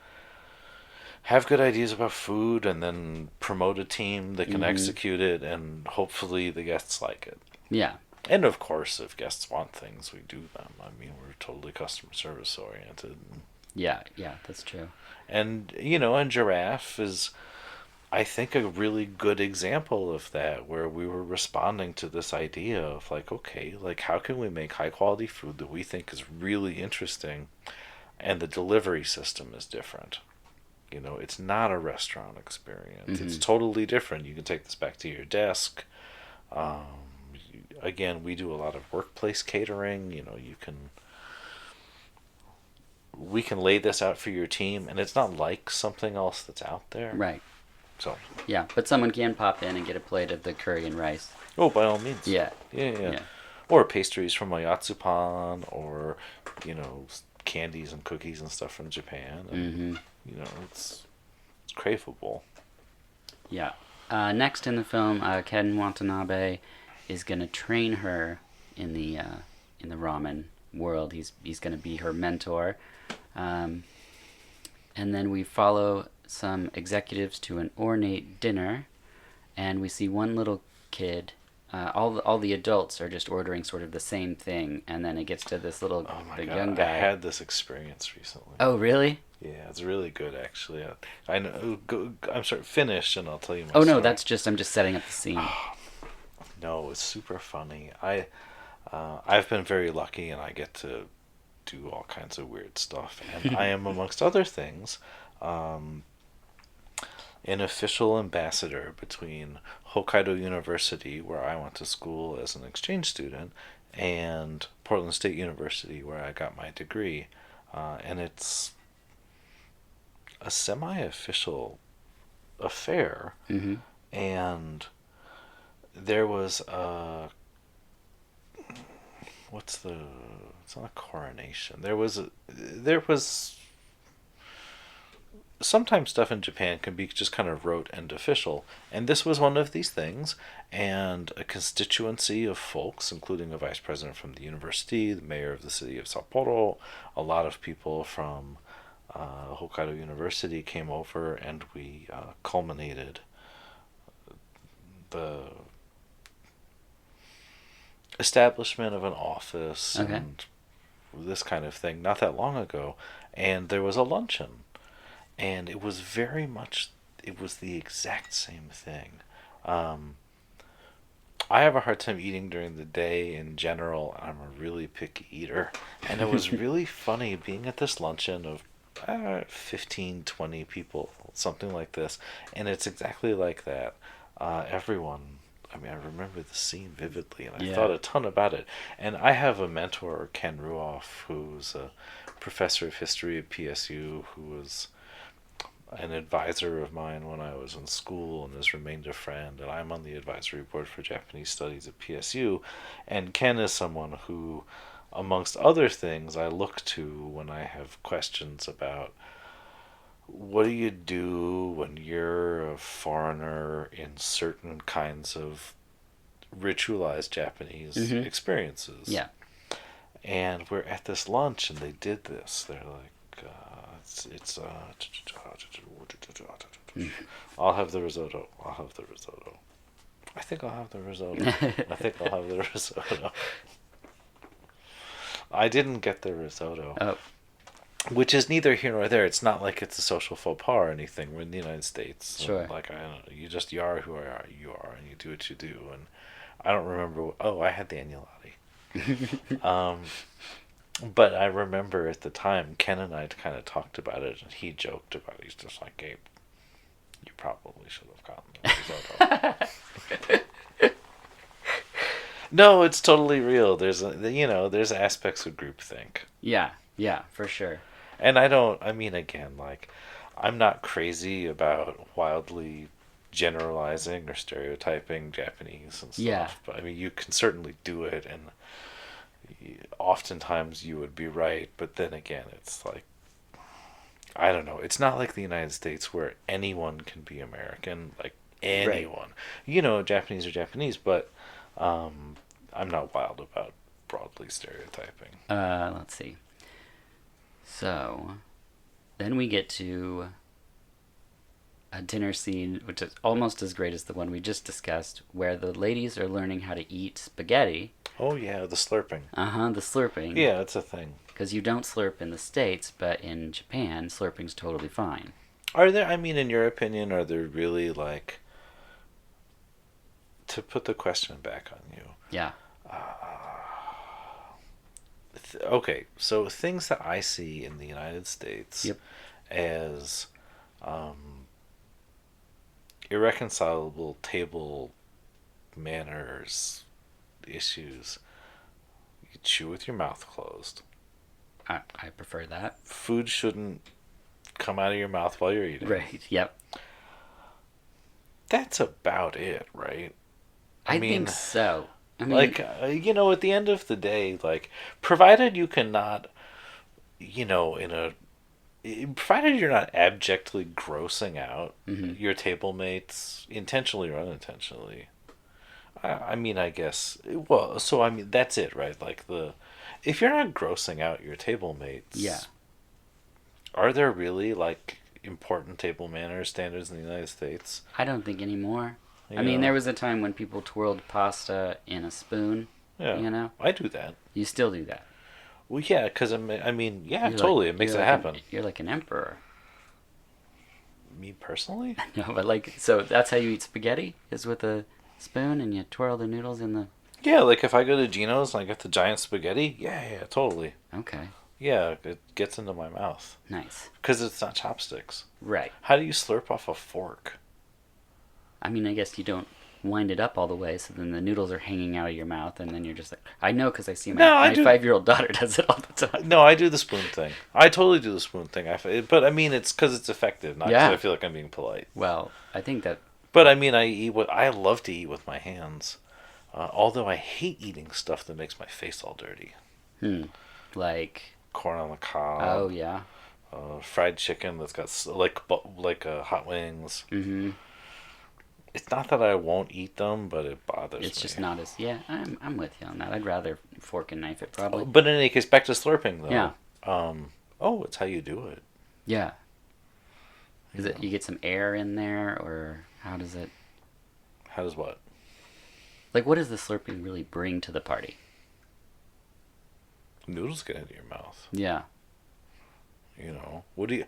have good ideas about food and then promote a team that can Mm-hmm. execute it and hopefully the guests like it. Yeah. And of course, if guests want things, we do them. I mean, we're totally customer service oriented. Yeah. Yeah. That's true. And Giraffe is, I think, a really good example of that, where we were responding to this idea of, like, okay, like, how can we make high quality food that we think is really interesting, and the delivery system is different. It's not a restaurant experience. It's Mm-hmm. totally different. You can take this back to your desk. Um, Again, we do a lot of workplace catering. We can lay this out for your team, and it's not like something else that's out there. Right. So, Yeah. But someone can pop in and get a plate of the curry and rice. oh, by all means. Yeah. Yeah, yeah. Yeah. Or pastries from Oyatsupan, or candies and cookies and stuff from Japan, and Mm-hmm. it's craveable. Yeah. Next in the film, Ken Watanabe is gonna train her in the ramen world. He's gonna be her mentor, um, and then we follow some executives to an ornate dinner, and we see one little kid. All the adults are just ordering sort of the same thing, and then it gets to this little Oh my the god, young I guy. had this experience recently. Oh, really? Yeah, it's really good actually. I know. I'm sorry. Finish, and I'll tell you my Oh no, story. I'm just setting up the scene. No, it's super funny. I've been very lucky, and I get to do all kinds of weird stuff. And I am, amongst other things, um, an official ambassador between Hokkaido University, where I went to school as an exchange student, and Portland State University, where I got my degree. And it's a semi-official affair, Mm-hmm. and there was a what's the it's not a coronation. There was sometimes stuff in Japan can be just kind of rote and official, and this was one of these things. And a constituency of folks, including a vice president from the university, the mayor of the city of Sapporo, a lot of people from Hokkaido University came over, and we culminated the establishment of an office Okay. and this kind of thing not that long ago. And there was a luncheon, and it was the exact same thing. um, I have a hard time eating during the day in general. I'm a really picky eater, and it was really funny being at this luncheon of 15, 20 people, something like this. And it's exactly like that. Everyone, I mean, I remember the scene vividly, and I Yeah. thought a ton about it. And I have a mentor, Ken Ruoff, who's a professor of history at PSU, who was an advisor of mine when I was in school and has remained a friend, and I'm on the advisory board for Japanese studies at PSU. And Ken is someone who, amongst other things, I look to when I have questions about what do you do when you're a foreigner in certain kinds of ritualized Japanese Mm-hmm. experiences. Yeah. And we're at this lunch, and they did this. They're like, I'll have the risotto. I'll have the risotto. I think I'll have the risotto. I think I'll have the risotto. I didn't get the risotto. Oh, Which is neither here nor there. It's not like it's a social faux pas or anything. We're in the United States. sure. Like, I don't know, you are who you are, and you do what you do. And I don't remember. Oh, I had the agnolotti. But I remember at the time, Ken and I kind of talked about it, and he joked about it. He's just like, Gabe, you probably should have gotten the risotto. No, it's totally real. There's aspects of groupthink. Yeah. Yeah, for sure. And I mean, again, like, I'm not crazy about wildly generalizing or stereotyping Japanese and stuff. Yeah. But I mean, you can certainly do it, and oftentimes you would be right. But then again, it's like, I don't know. It's not like the United States where anyone can be American, like anyone. Japanese are Japanese, but I'm not wild about broadly stereotyping. Let's see. So, then we get to a dinner scene, which is almost as great as the one we just discussed, where the ladies are learning how to eat spaghetti. Oh yeah, the slurping. The slurping. Yeah, it's a thing. Because you don't slurp in the States, but in Japan, slurping's totally fine. Are there, I mean, in your opinion, are there really, like, to put the question back on you? Yeah. Okay, so things that I see in the United States Yep. as irreconcilable table manners issues. You chew with your mouth closed. I prefer that. Food shouldn't come out of your mouth while you're eating. Right, yep. That's about it, right? I think so. I mean, Like, at the end of the day, like, provided you cannot, provided you're not abjectly grossing out your table mates, intentionally or unintentionally. I mean, I guess, well, so I mean, that's it, right? Like, if you're not grossing out your table mates, yeah. are there really, like, important table manners standards in the United States? I don't think anymore. I You mean, know? there was a time when people twirled pasta in a spoon. Yeah, I do that. You still do that. Well, yeah, because I mean, yeah, You're totally, like- it makes it you're like happen. You're like an emperor. Me personally? No, but like, so that's how you eat spaghetti? Is with a spoon and you twirl the noodles in the... Yeah, like if I go to Gino's and I get the giant spaghetti, yeah, totally. Okay, Yeah, it gets into my mouth. nice. Because it's not chopsticks. Right. How do you slurp off a fork? I mean, I guess you don't wind it up all the way, so then the noodles are hanging out of your mouth, and then you're just like... I know, because I see my 5-year-old daughter does it all the time. No, I do the spoon thing. I totally do the spoon thing. But I mean, it's because it's effective, not because Yeah. I feel like I'm being polite. Well, I think that... But I mean, I love to eat with my hands. Although I hate eating stuff that makes my face all dirty. Like... Corn on the cob. Oh, yeah. Fried chicken that's got like hot wings. Mm-hmm. It's not that I won't eat them, but it bothers me. It's just not as... Yeah, I'm with you on that. I'd rather fork and knife it, probably. But in any case, back to slurping, though. Yeah. It's how you do it. Yeah. Is it you get some air in there, or how does it... How does what? Like, what does the slurping really bring to the party? Noodles get into your mouth. Yeah. What do you...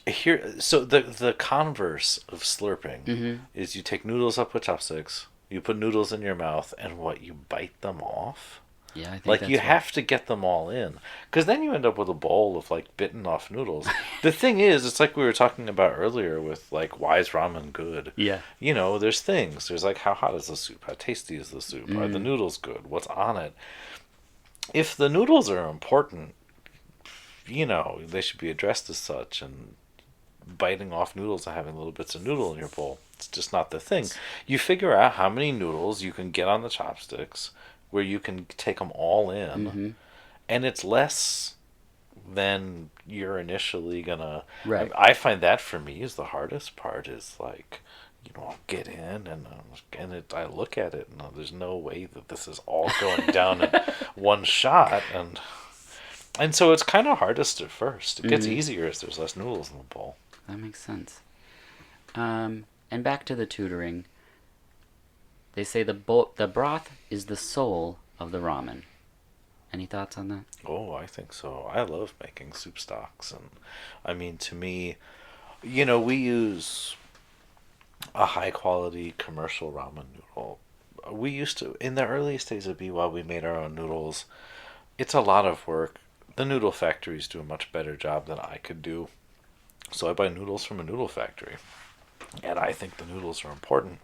Here, so the converse of slurping Mm-hmm. is you take noodles up with chopsticks, you put noodles in your mouth, and you bite them off? Yeah, I think Like, that's you what- have to get them all in. Because then you end up with a bowl of, like, bitten off noodles. The thing is, it's like we were talking about earlier with, like, why is ramen good? Yeah. There's things. There's, like, how hot is the soup? How tasty is the soup? Are the noodles good? What's on it? If the noodles are important, they should be addressed as such. And biting off noodles and having little bits of noodle in your bowl. It's just not the thing. You figure out how many noodles you can get on the chopsticks where you can take them all in, Mm-hmm. and it's less than you're initially gonna. Right. I find that for me is the hardest part. Is like, I'll get in I look at it and there's no way that this is all going down in one shot, and so it's kind of hardest at first. It gets Mm-hmm. easier as there's less noodles in the bowl. That makes sense. And back to the tutoring. They say the broth is the soul of the ramen. Any thoughts on that? Oh, I think so. I love making soup stocks, and I mean, to me, we use a high quality commercial ramen noodle. We used to, in the earliest days of BWA, we made our own noodles. It's a lot of work. The noodle factories do a much better job than I could do. So I buy noodles from a noodle factory. And I think the noodles are important.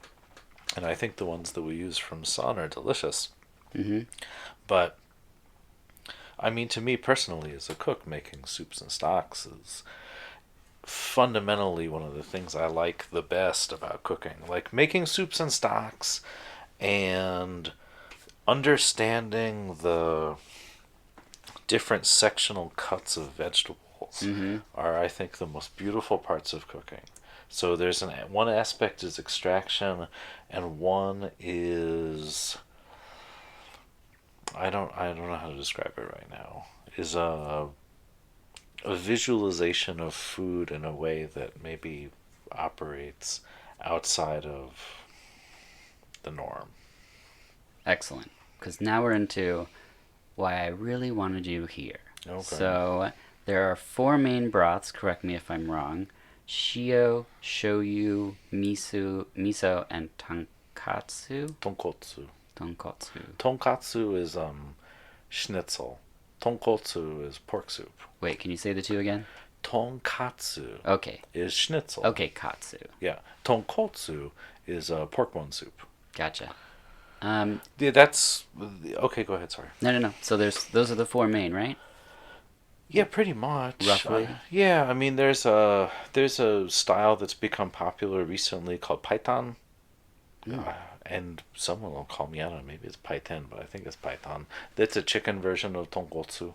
And I think the ones that we use from Sun are delicious. Mm-hmm. But, I mean, to me personally, as a cook, making soups and stocks is fundamentally one of the things I like the best about cooking. Like making soups and stocks and understanding the different sectional cuts of vegetables Mm-hmm. are, I think, the most beautiful parts of cooking. So there's one aspect is extraction, and one is I don't know how to describe it right now. Is a visualization of food in a way that maybe operates outside of the norm. Excellent. Because now we're into why I really wanted you here. Okay. So there are four main broths. Correct me if I'm wrong: shio, shoyu, miso, and tonkatsu. Tonkotsu. Tonkatsu. Tonkatsu is schnitzel. Tonkotsu is pork soup. Wait, can you say the two again? Tonkatsu Okay. is schnitzel. Okay, katsu. Yeah. Tonkotsu is pork bone soup. Gotcha. Yeah, that's okay. Go ahead. Sorry. No. So those are the four main, right? Yeah, pretty much. Roughly. Yeah, I mean, there's a style that's become popular recently called Python, Mm. and someone will call me out on maybe it's Python, but I think it's Python. That's a chicken version of tonkotsu,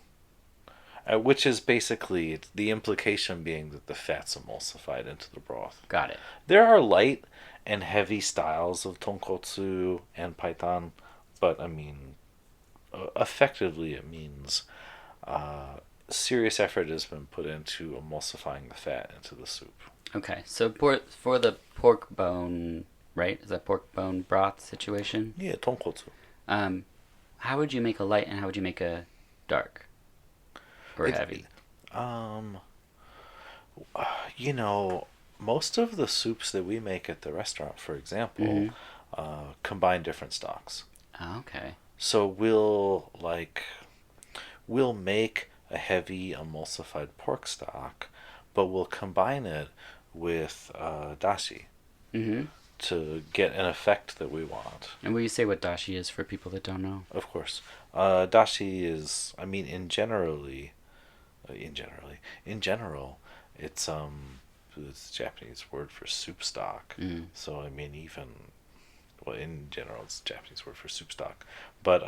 which is basically the implication being that the fat's emulsified into the broth. Got it. There are light and heavy styles of tonkotsu and Python, but I mean, effectively it means serious effort has been put into emulsifying the fat into the soup. Okay, so for the pork bone, right? Is that pork bone broth situation? Yeah, tonkotsu. Um, how would you make a light and how would you make a dark or It- heavy? Um, you know, most of the soups that we make at the restaurant, for example, Mhm. combine different stocks. Oh, okay. So we'll make a heavy emulsified pork stock, but we'll combine it with dashi Mm-hmm. to get an effect that we want. And will you say what dashi is for people that don't know? Of course, dashi is. I mean, in general, it's a Japanese word for soup stock. Mm. So I mean, in general, it's a Japanese word for soup stock. But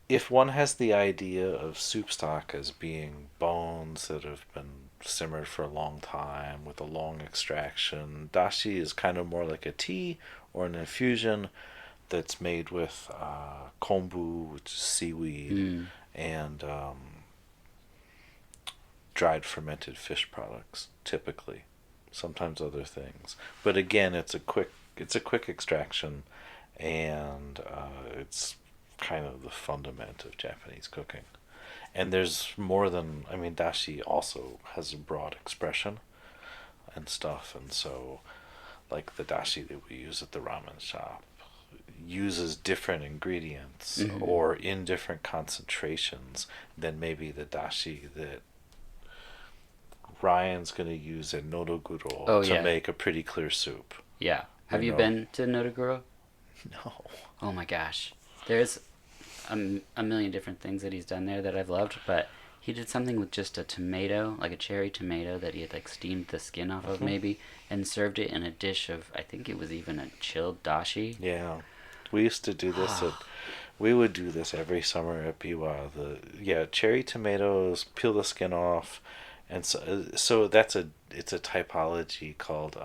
if one has the idea of soup stock as being bones that have been simmered for a long time with a long extraction, dashi is kind of more like a tea or an infusion that's made with kombu, which is seaweed, Mm. and dried fermented fish products, typically. Sometimes other things, but again, it's a quick extraction, and it's kind of the fundament of Japanese cooking. And there's more than, I mean, dashi also has a broad expression and stuff, and so like the dashi that we use at the ramen shop uses different ingredients Mhm. or in different concentrations than maybe the dashi that Ryan's going to use at Nodoguro Oh, to yeah. make a pretty clear soup. Yeah. Have you know. been to Nodoguro? No. Oh my gosh. There's a million different things that he's done there that I've loved, but he did something with just a tomato, like a cherry tomato that he had like steamed the skin off of Mhm. maybe, and served it in a dish of, I think it was even a chilled dashi. Yeah. We used to do this at we would do this every summer at Biwa. Cherry tomatoes, peel the skin off, and so it's a typology called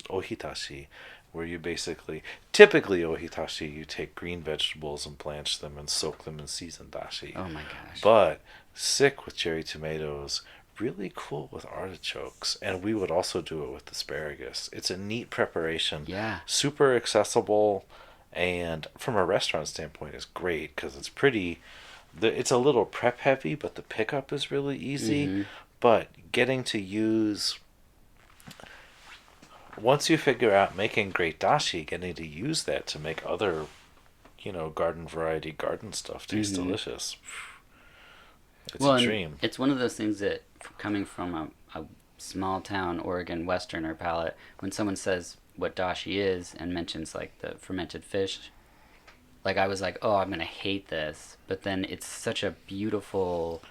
ohitashi, where you basically typically ohitashi you take green vegetables and blanch them and soak them in seasoned dashi, Oh my gosh. but sick with cherry tomatoes. Really cool with artichokes, and we would also do it with asparagus. It's a neat preparation, Yeah. super accessible, and from a restaurant standpoint is great because it's a little prep heavy, but the pickup is really easy. Mm-hmm. But getting to use once you figure out making great dashi, getting to use that to make other, garden variety garden stuff taste Mm-hmm. delicious. It's Well, a and dream. it's one of those things that, coming from a small town Oregon Westerner palate, when someone says what dashi is and mentions like the fermented fish, like I was like, oh, I'm gonna hate this, but then it's such a beautiful,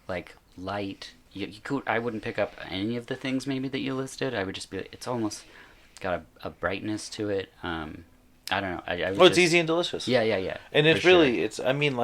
like light. You could, I wouldn't pick up any of the things maybe that you listed. I would just be, it's almost got a brightness to it. I don't know. I was Well, it's just, easy and delicious. yeah, And for it's sure. really, I mean,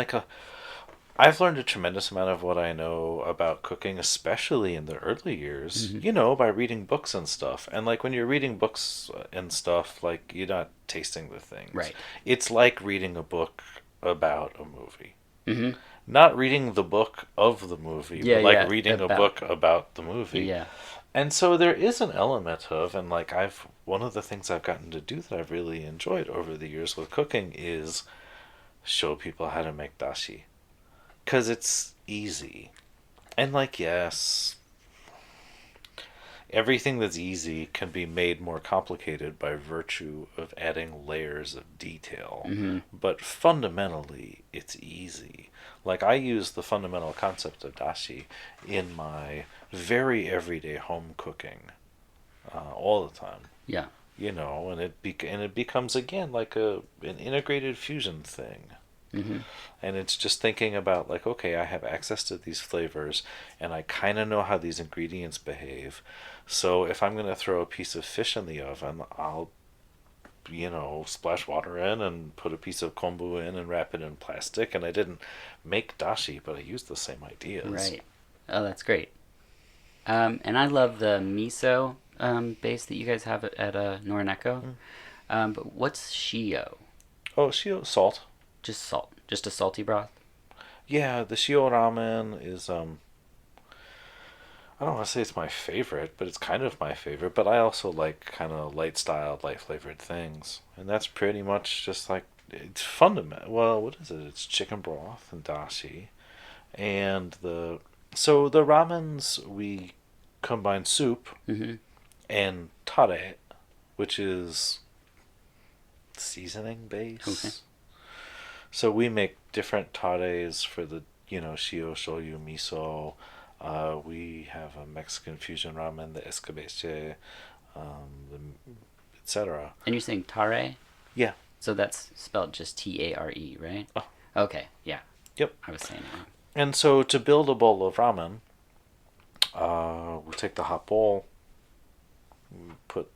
I've learned a tremendous amount of what I know about cooking, especially in the early years, Hmm. by reading books and stuff. And like when you're reading books and stuff, like you're not tasting the things. Right. It's like reading a book about a movie. Hmm. Not reading the book of the movie, Yeah, but like yeah. reading a About, book about the movie. yeah. And so there is an element of, and like one of the things I've gotten to do that I've really enjoyed over the years with cooking is show people how to make dashi. Because it's easy. And, like, yes, everything that's easy can be made more complicated by virtue of adding layers of detail. Hmm. But fundamentally, it's easy. Like, I use the fundamental concept of dashi in my very everyday home cooking all the time. Yeah. And it becomes again like an integrated fusion thing. Hmm. And it's just thinking about like, okay, I have access to these flavors and I kind of know how these ingredients behave. So if I'm going to throw a piece of fish in the oven, I'll splash water in and put a piece of kombu in and wrap it in plastic. And I didn't make dashi, but I used the same ideas. Right. Oh, that's great. And I love the miso base that you guys have at Norineko. Mm. But what's shio? Oh, shio salt. Just salt. Just a salty broth? Yeah, the shio ramen is I don't want to say it's my favorite, but it's kind of my favorite. But I also like kind of light styled, light flavored things, and that's pretty much just like it's fundamental. Well, what is it? It's chicken broth and dashi, and the ramens we combine soup Mm-hmm. and tare, which is seasoning Okay. base. So we make different tares for the shio, shoyu, miso. We have a Mexican fusion ramen, the escabeche, etc. And you're saying tare? Yeah. So that's spelled just Tare, right? Oh, Okay, yeah. yep. I was saying it wrong. And so to build a bowl of ramen, we take the hot bowl, we put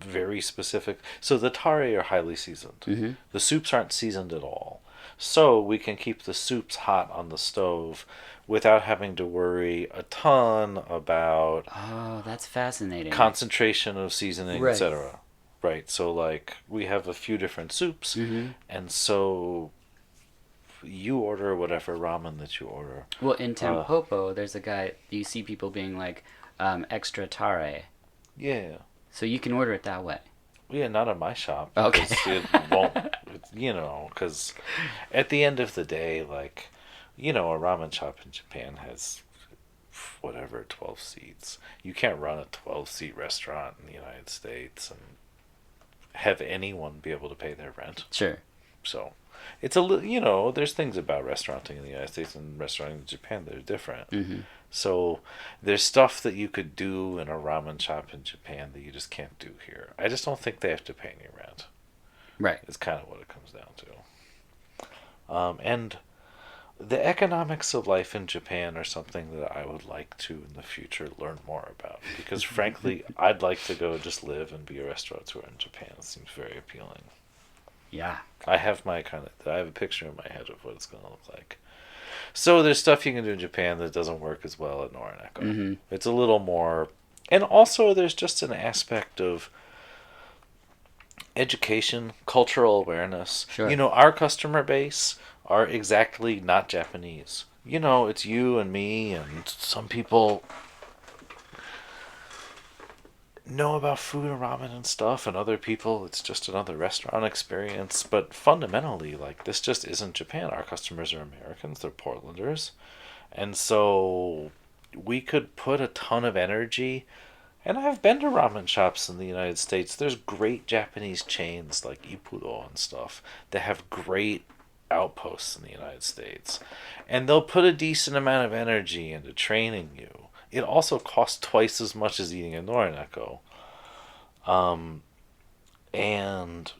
very specific. So the tare are highly seasoned. Mm-hmm. The soups aren't seasoned at all. So we can keep the soups hot on the stove without having to worry a ton about Oh, that's fascinating. concentration of seasoning, Right. etc. Right. So like we have a few different soups, Mm-hmm. and so you order whatever ramen that you order. Well, in Tampopo, there's a guy, you see people being like, extra tare. Yeah. So you can order it that way. Yeah, not at my shop. Okay. Because it won't, because at the end of the day, like, a ramen shop in Japan has whatever, 12 seats. You can't run a 12-seat restaurant in the United States and have anyone be able to pay their rent. Sure. So it's a little, there's things about restauranting in the United States and restauranting in Japan that are different. Mm-hmm. So there's stuff that you could do in a ramen shop in Japan that you just can't do here. I just don't think they have to pay any rent. Right. It's kind of what it comes down to. And the economics of life in Japan are something that I would like to in the future learn more about. Because frankly, I'd like to go just live and be a restaurateur in Japan. It seems very appealing. Yeah. I have a picture in my head of what it's going to look like. So there's stuff you can do in Japan that doesn't work as well at Norineko. Mm-hmm. It's a little more, and also there's just an aspect of education, cultural awareness. Sure. Our customer base are exactly not Japanese. It's you and me, and some people know about food and ramen and stuff, and other people, it's just another restaurant experience. But fundamentally, like, this just isn't Japan. Our customers are Americans, they're Portlanders. And so we could put a ton of energy. And I've been to ramen shops in the United States. There's great Japanese chains like Ippudo and stuff that have great outposts in the United States. And they'll put a decent amount of energy into training you. It also costs twice as much as eating a Norineko. And,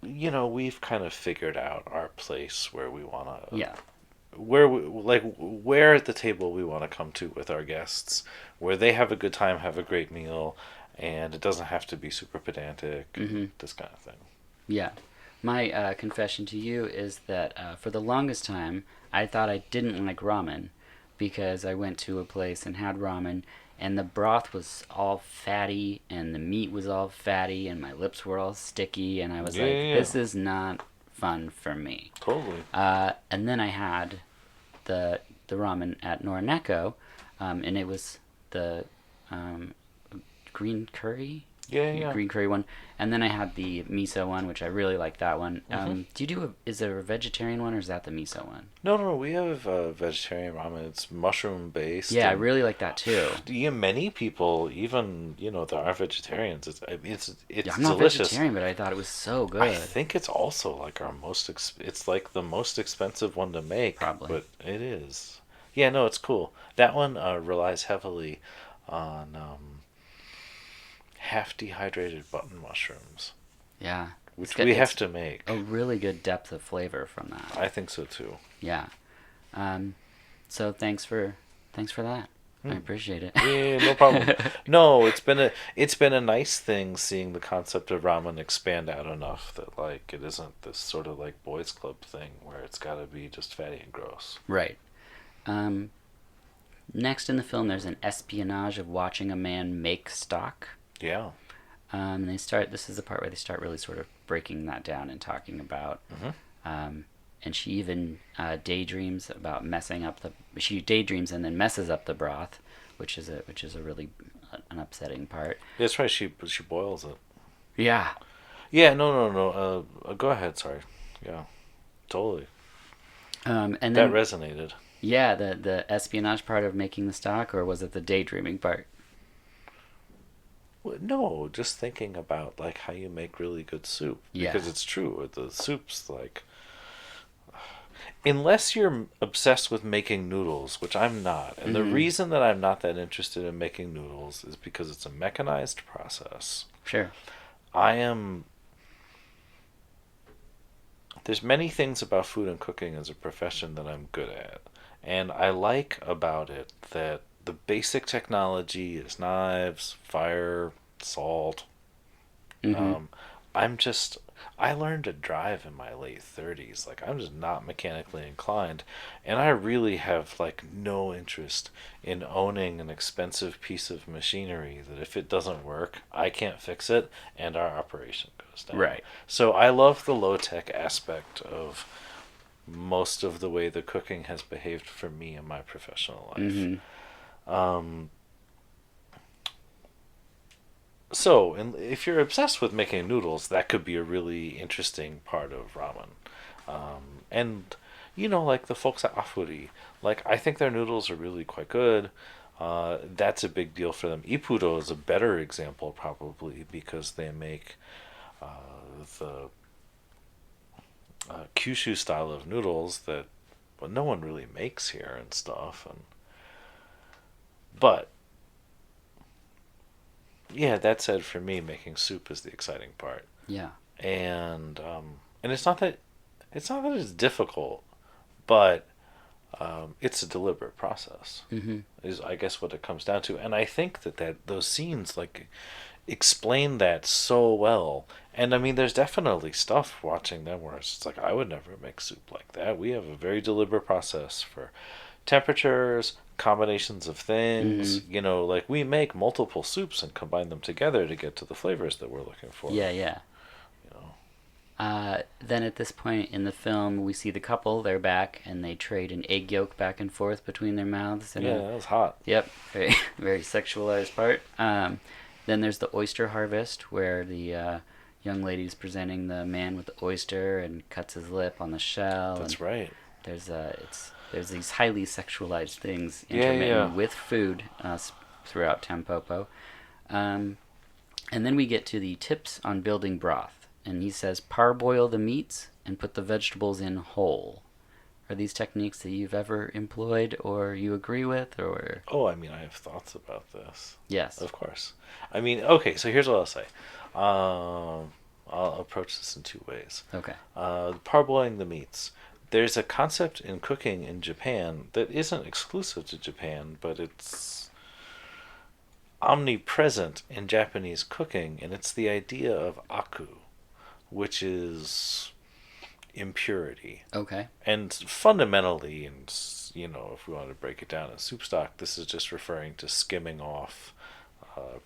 we've kind of figured out our place where we want to Yeah. where at the table we want to come to with our guests, where they have a good time, have a great meal, and it doesn't have to be super pedantic, Mm-hmm. this kind of thing. Yeah. My confession to you is that for the longest time, I thought I didn't like ramen because I went to a place and had ramen, and the broth was all fatty, and the meat was all fatty, and my lips were all sticky, and I was Yeah, like, yeah, yeah. this is not fun for me. Totally. And then I had the ramen at Norineko, and it was the um, green curry, Yeah, yeah. green curry one, and then I had the miso one, which I really like that one. Mhm. Do you do is there a vegetarian one or is that the miso one? No, no, we have vegetarian ramen. It's mushroom based. Yeah, I And really like that too. yeah, many people, even that are vegetarians, Yeah, it's I'm not delicious. vegetarian, but I thought it was so I good. think it's also like it's like the most expensive one to make, Probably. but it is. Yeah, no, it's cool. That one relies heavily on half dehydrated button mushrooms, Yeah, which we have it's to make. a really good depth of flavor from that. I think so too. Yeah. Um, so thanks for that. I appreciate it. Yeah, no problem. No, it's been a nice thing seeing the concept of ramen expand out enough that like it isn't this sort of like boys club thing where it's got to be just fatty and gross. Right. Um, Next in the film, there's an espionage of watching a man make stock. Yeah. They start. This is the part where they start really sort of breaking that down and talking about. Mhm. And she even daydreams about messing up the. She daydreams and then messes up the broth, which is a really an upsetting part. That's right. She boils it. Yeah. Yeah. No. No. No. Go ahead. Sorry. Yeah. Totally. And then That resonated. yeah, the espionage part of making the stock, or was it the daydreaming part? Well, no, just thinking about like how you make really good soup Yeah. because it's true. The soup's like unless you're obsessed with making noodles, which I'm not. And the reason that I'm not that interested in making noodles is because it's a mechanized process. Sure. I am There's many things about food and cooking as a profession that I'm good at. And I like about it that the basic technology is knives, fire, salt. Mm-hmm. Um, I'm just, I learned to drive in my late 30s. Like, I'm just not mechanically inclined. And I really have, like, no interest in owning an expensive piece of machinery that if it doesn't work, I can't fix it and our operation goes down. Right. So I love the low tech aspect of most of the way the cooking has behaved for me in my professional life. Mm-hmm. So, and if you're obsessed with making noodles, that could be a really interesting part of ramen. And, like the folks at Afuri, like, I think their noodles are really quite good. That's a big deal for them. Ippudo is a better example, probably, because they make the Kyushu style of noodles that no one really makes here and stuff. But yeah, that said, for me, making soup is the exciting part. Yeah. And it's not that It's not that it's difficult, but it's a deliberate process. Mm-hmm. Is I guess what it comes down to, and I think that those scenes like explain that so well. And I mean, there's definitely stuff watching them where it's just like I would never make soup like that. We have a very deliberate process for temperatures, combinations of things. Mm-hmm. You know, like we make multiple soups and combine them together to get to the flavors that we're looking for. Yeah, yeah. You know. Then at this point in the film, we see the couple. They're back, and they trade an egg yolk back and forth between their mouths. Yeah, that was hot. Yep, very very sexualized part. Then there's the oyster harvest, where the young lady's presenting the man with the oyster and cuts his lip on the shell. That's right. There's these highly sexualized things Yeah, intermittent yeah. with food throughout Tampopo. And then we get to the tips on building broth. And he says, parboil the meats and put the vegetables in whole. Are these techniques that you've ever employed or you agree with? Or Oh, I mean, I have thoughts about this. yes. Of course. I mean, okay, so here's what I'll say. I'll approach this in two ways. Okay. Parboiling the meats. There's a concept in cooking in Japan that isn't exclusive to Japan, but it's omnipresent in Japanese cooking, and it's the idea of aku, which is impurity. Okay. And fundamentally, and you know, if we want to break it down in soup stock, this is just referring to skimming off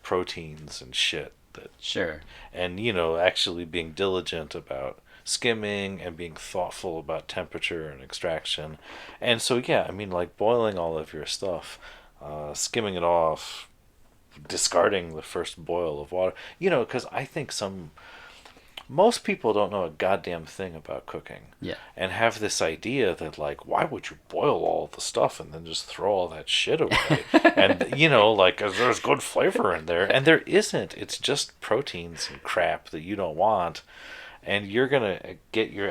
proteins and shit that, Sure. and you know, actually being diligent about skimming and being thoughtful about temperature and extraction. And so, yeah, I mean, like boiling all of your stuff, skimming it off, discarding the first boil of water. You know, because I think most people don't know a goddamn thing about cooking. Yeah. And have this idea that, like, why would you boil all the stuff and then just throw all that shit away? And, you know, like, there's good flavor in there. And there isn't. It's just proteins and crap that you don't want. And you're going to get your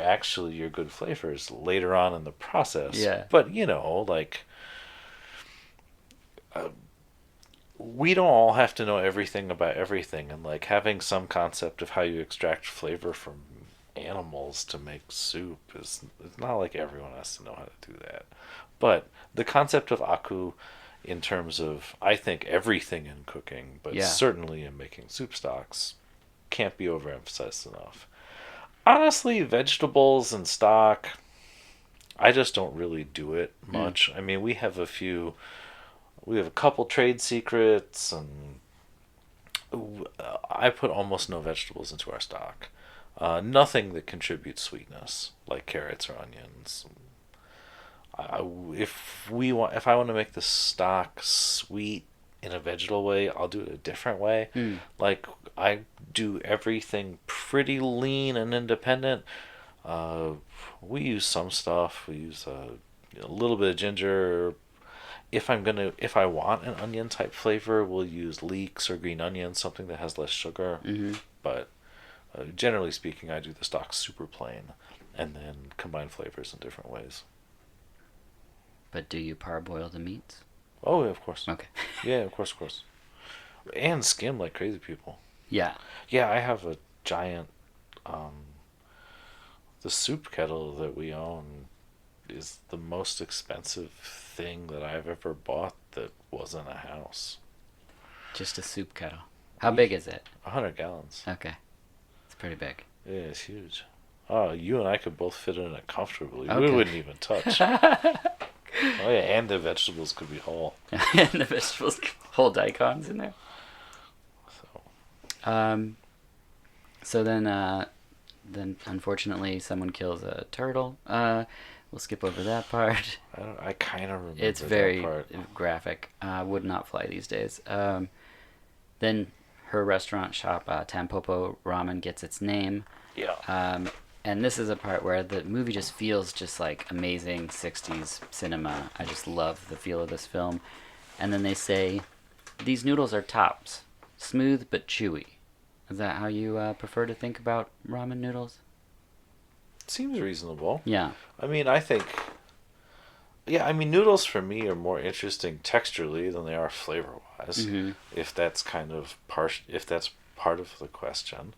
good flavors later on in the process. Yeah. But, you know, like, we don't all have to know everything about everything, and like having some concept of how you extract flavor from animals to make soup is, it's not like everyone has to know how to do that. But the concept of aku in terms of, I think, everything in cooking, but Yeah. certainly in making soup stocks, can't be overemphasized enough. Honestly, vegetables and stock, I just don't really do it much. I mean, we have a couple trade secrets, and I put almost no vegetables into our stock. Nothing that contributes sweetness, like carrots or onions. If I want to make the stock sweet in a vegetable way, I'll do it a different way. Like I do everything pretty lean and independent. We use some stuff. We use a little bit of ginger. If I want an onion type flavor, we'll use leeks or green onions, something that has less sugar. Mm-hmm. But generally speaking, I do the stock super plain, and then combine flavors in different ways. But do you parboil the meats? Oh, yeah, of course. Okay. Yeah, of course. And skim like crazy people. Yeah. Yeah, I have a giant. The soup kettle that we own is the most expensive thing that I've ever bought that wasn't a house. Just a soup kettle. How big is it? 100 gallons. Okay. It's pretty big. Yeah, it's huge. Oh, you and I could both fit in it comfortably. Okay. We wouldn't even touch. Oh yeah, and the vegetables could be whole. And the vegetables, whole daikons in there. So. So then unfortunately someone kills a turtle. We'll skip over that part. I kind of remember It's that very part. graphic. Would not fly these days. Then her restaurant shop, Tampopo Ramen, gets its name. Yeah. And this is a part where the movie just feels just like amazing 60s cinema. I just love the feel of this film. And then they say, these noodles are tops, smooth but chewy. Is that how you prefer to think about ramen noodles? Seems reasonable. Yeah. I mean, I think. Yeah, I mean, noodles for me are more interesting texturally than they are flavor-wise. Mm-hmm. If that's part of the question.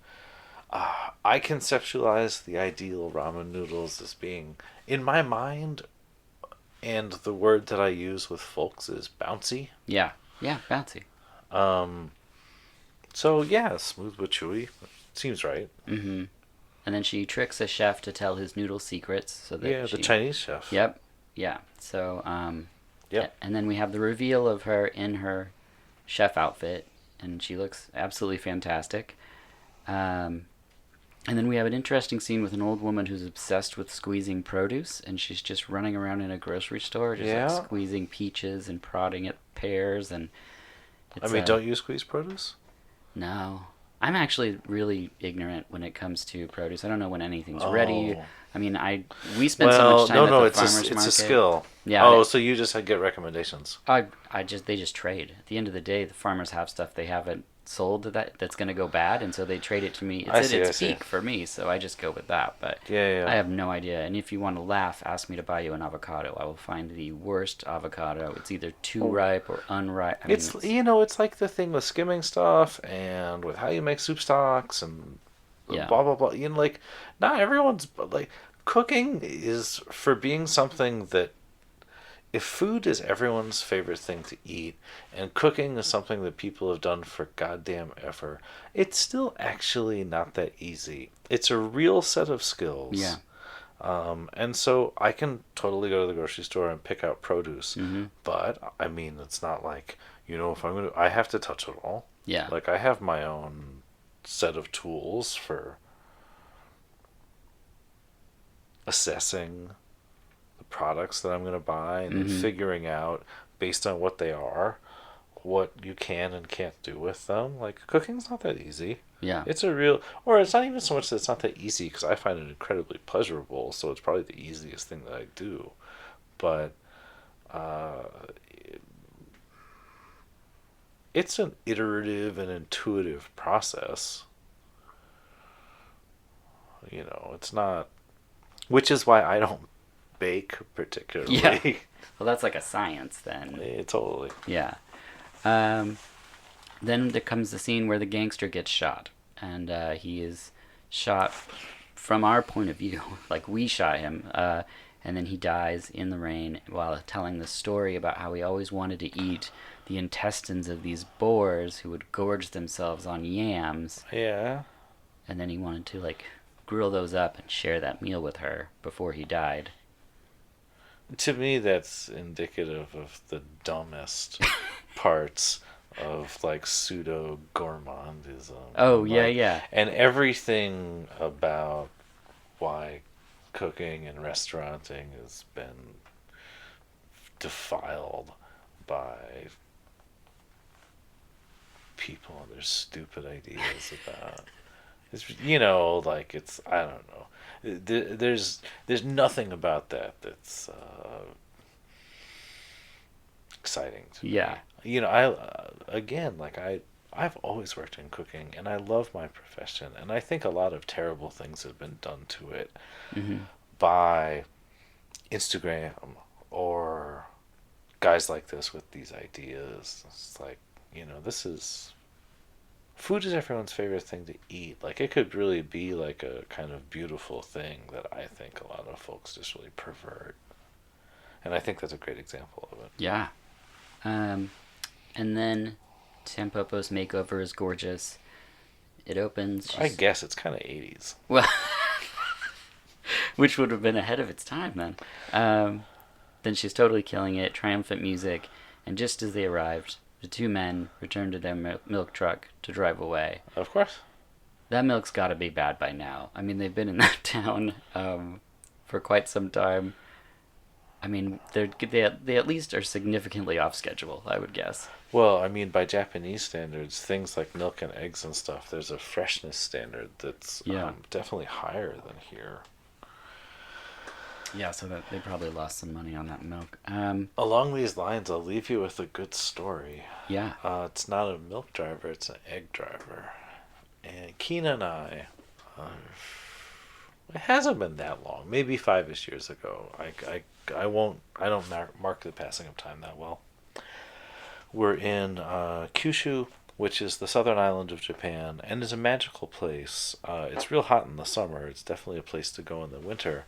I conceptualize the ideal ramen noodles as being, in my mind, and the word that I use with folks is bouncy. Yeah, yeah, bouncy. Um, so yeah, smooth but chewy. Seems right. Mm-hmm. And then she tricks a chef to tell his noodle secrets so that Yeah, the she. Chinese chef. Yep. Yeah. So, Yep. and then we have the reveal of her in her chef outfit, and she looks absolutely fantastic. Um, and then we have an interesting scene with an old woman who's obsessed with squeezing produce, and she's just running around in a grocery store, just like Yeah. squeezing peaches and prodding at pears, and I it's mean, don't you squeeze produce? no. I'm actually really ignorant when it comes to produce. I don't know when anything's ready. Oh. I mean, we spend so Well, much time no, at no, the it's farmers it's a market. skill. Yeah, Oh, so you just get recommendations. they just trade. At the end of the day, the farmers have stuff they haven't sold that's going to go bad, and so they trade it to me. It's I at see, its I see. peak for me, so I just go with that. But Yeah, I yeah. have no idea. And if you want to laugh, ask me to buy you an avocado. I will find the worst avocado. It's either too Oh. ripe or unripe. I mean, It's it's like the thing with skimming stuff and with how you make soup stocks and yeah, blah blah blah. Like not everyone's like cooking is for being something that if food is everyone's favorite thing to eat and cooking is something that people have done for goddamn ever, it's still actually not that easy. It's a real set of skills. yeah, And so I can totally go to the grocery store and pick out produce, mm-hmm, but I mean, it's not like, if I have to touch it all. yeah, Like, I have my own set of tools for assessing the products that I'm going to buy and then mm-hmm, figuring out, based on what they are, what you can and can't do with them. Like, cooking's not that easy. yeah, It's a real, or it's not even so much that it's not that easy because I find it incredibly pleasurable, so it's probably the easiest thing that I do. But uh, it's an iterative and intuitive process. It's not, which is why I don't bake particularly. yeah. Well, that's like a science then. Totally. Yeah. Then there comes the scene where the gangster gets shot, and he is shot from our point of view, like we shot him, and then he dies in the rain while telling the story about how he always wanted to eat the intestines of these boars who would gorge themselves on yams, Yeah. and then he wanted to like grill those up and share that meal with her before he died. To me, that's indicative of the dumbest parts of like pseudo gourmandism. Oh, And, yeah, like, yeah. and everything about why cooking and restauranting has been defiled by people and their stupid ideas about it's like it's I don't know. There's nothing about that's exciting to me. Yeah. I again like I've always worked in cooking and I love my profession and I think a lot of terrible things have been done to it Mm-hmm. by Instagram or guys like this with these ideas. It's like, this is food is everyone's favorite thing to eat. Like it could really be like a kind of beautiful thing that I think a lot of folks just really pervert. And I think that's a great example of it. Yeah. And then Tampopo's makeover is gorgeous. It opens. I guess it's kind of 80s. Well, which would have been ahead of its time then. Then she's totally killing it. Triumphant music, and just as they arrived, the two men returned to their milk truck to drive away. Of course. That milk's got to be bad by now. I mean, they've been in that town for quite some time. I mean, they at least are significantly off schedule, I would guess. Well, I mean, by Japanese standards, things like milk and eggs and stuff, there's a freshness standard that's definitely higher than here. Yeah, so that they probably lost some money on that milk. Along these lines, I'll leave you with a good story. Yeah. It's not a milk driver, it's an egg driver. And Keena and I, it hasn't been that long, maybe 5-ish years ago. I don't mark the passing of time that well. We're in Kyushu which is the southern island of Japan and is a magical place. It's real hot in the summer. It's definitely a place to go in the winter.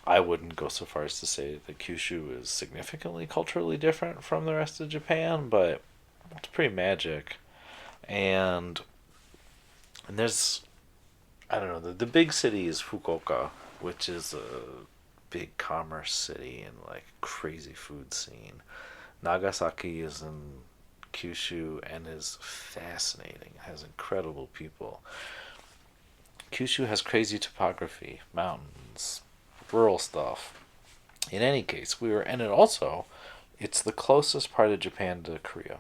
I wouldn't go so far as to say that Kyushu is significantly culturally different from the rest of Japan, but it's pretty magic. And there's, I don't know, the big city is Fukuoka, which is a big commerce city and like crazy food scene. Nagasaki is in Kyushu and is fascinating. It has incredible people. Kyushu has crazy topography, mountains, rural stuff. In any case, it's the closest part of Japan to Korea.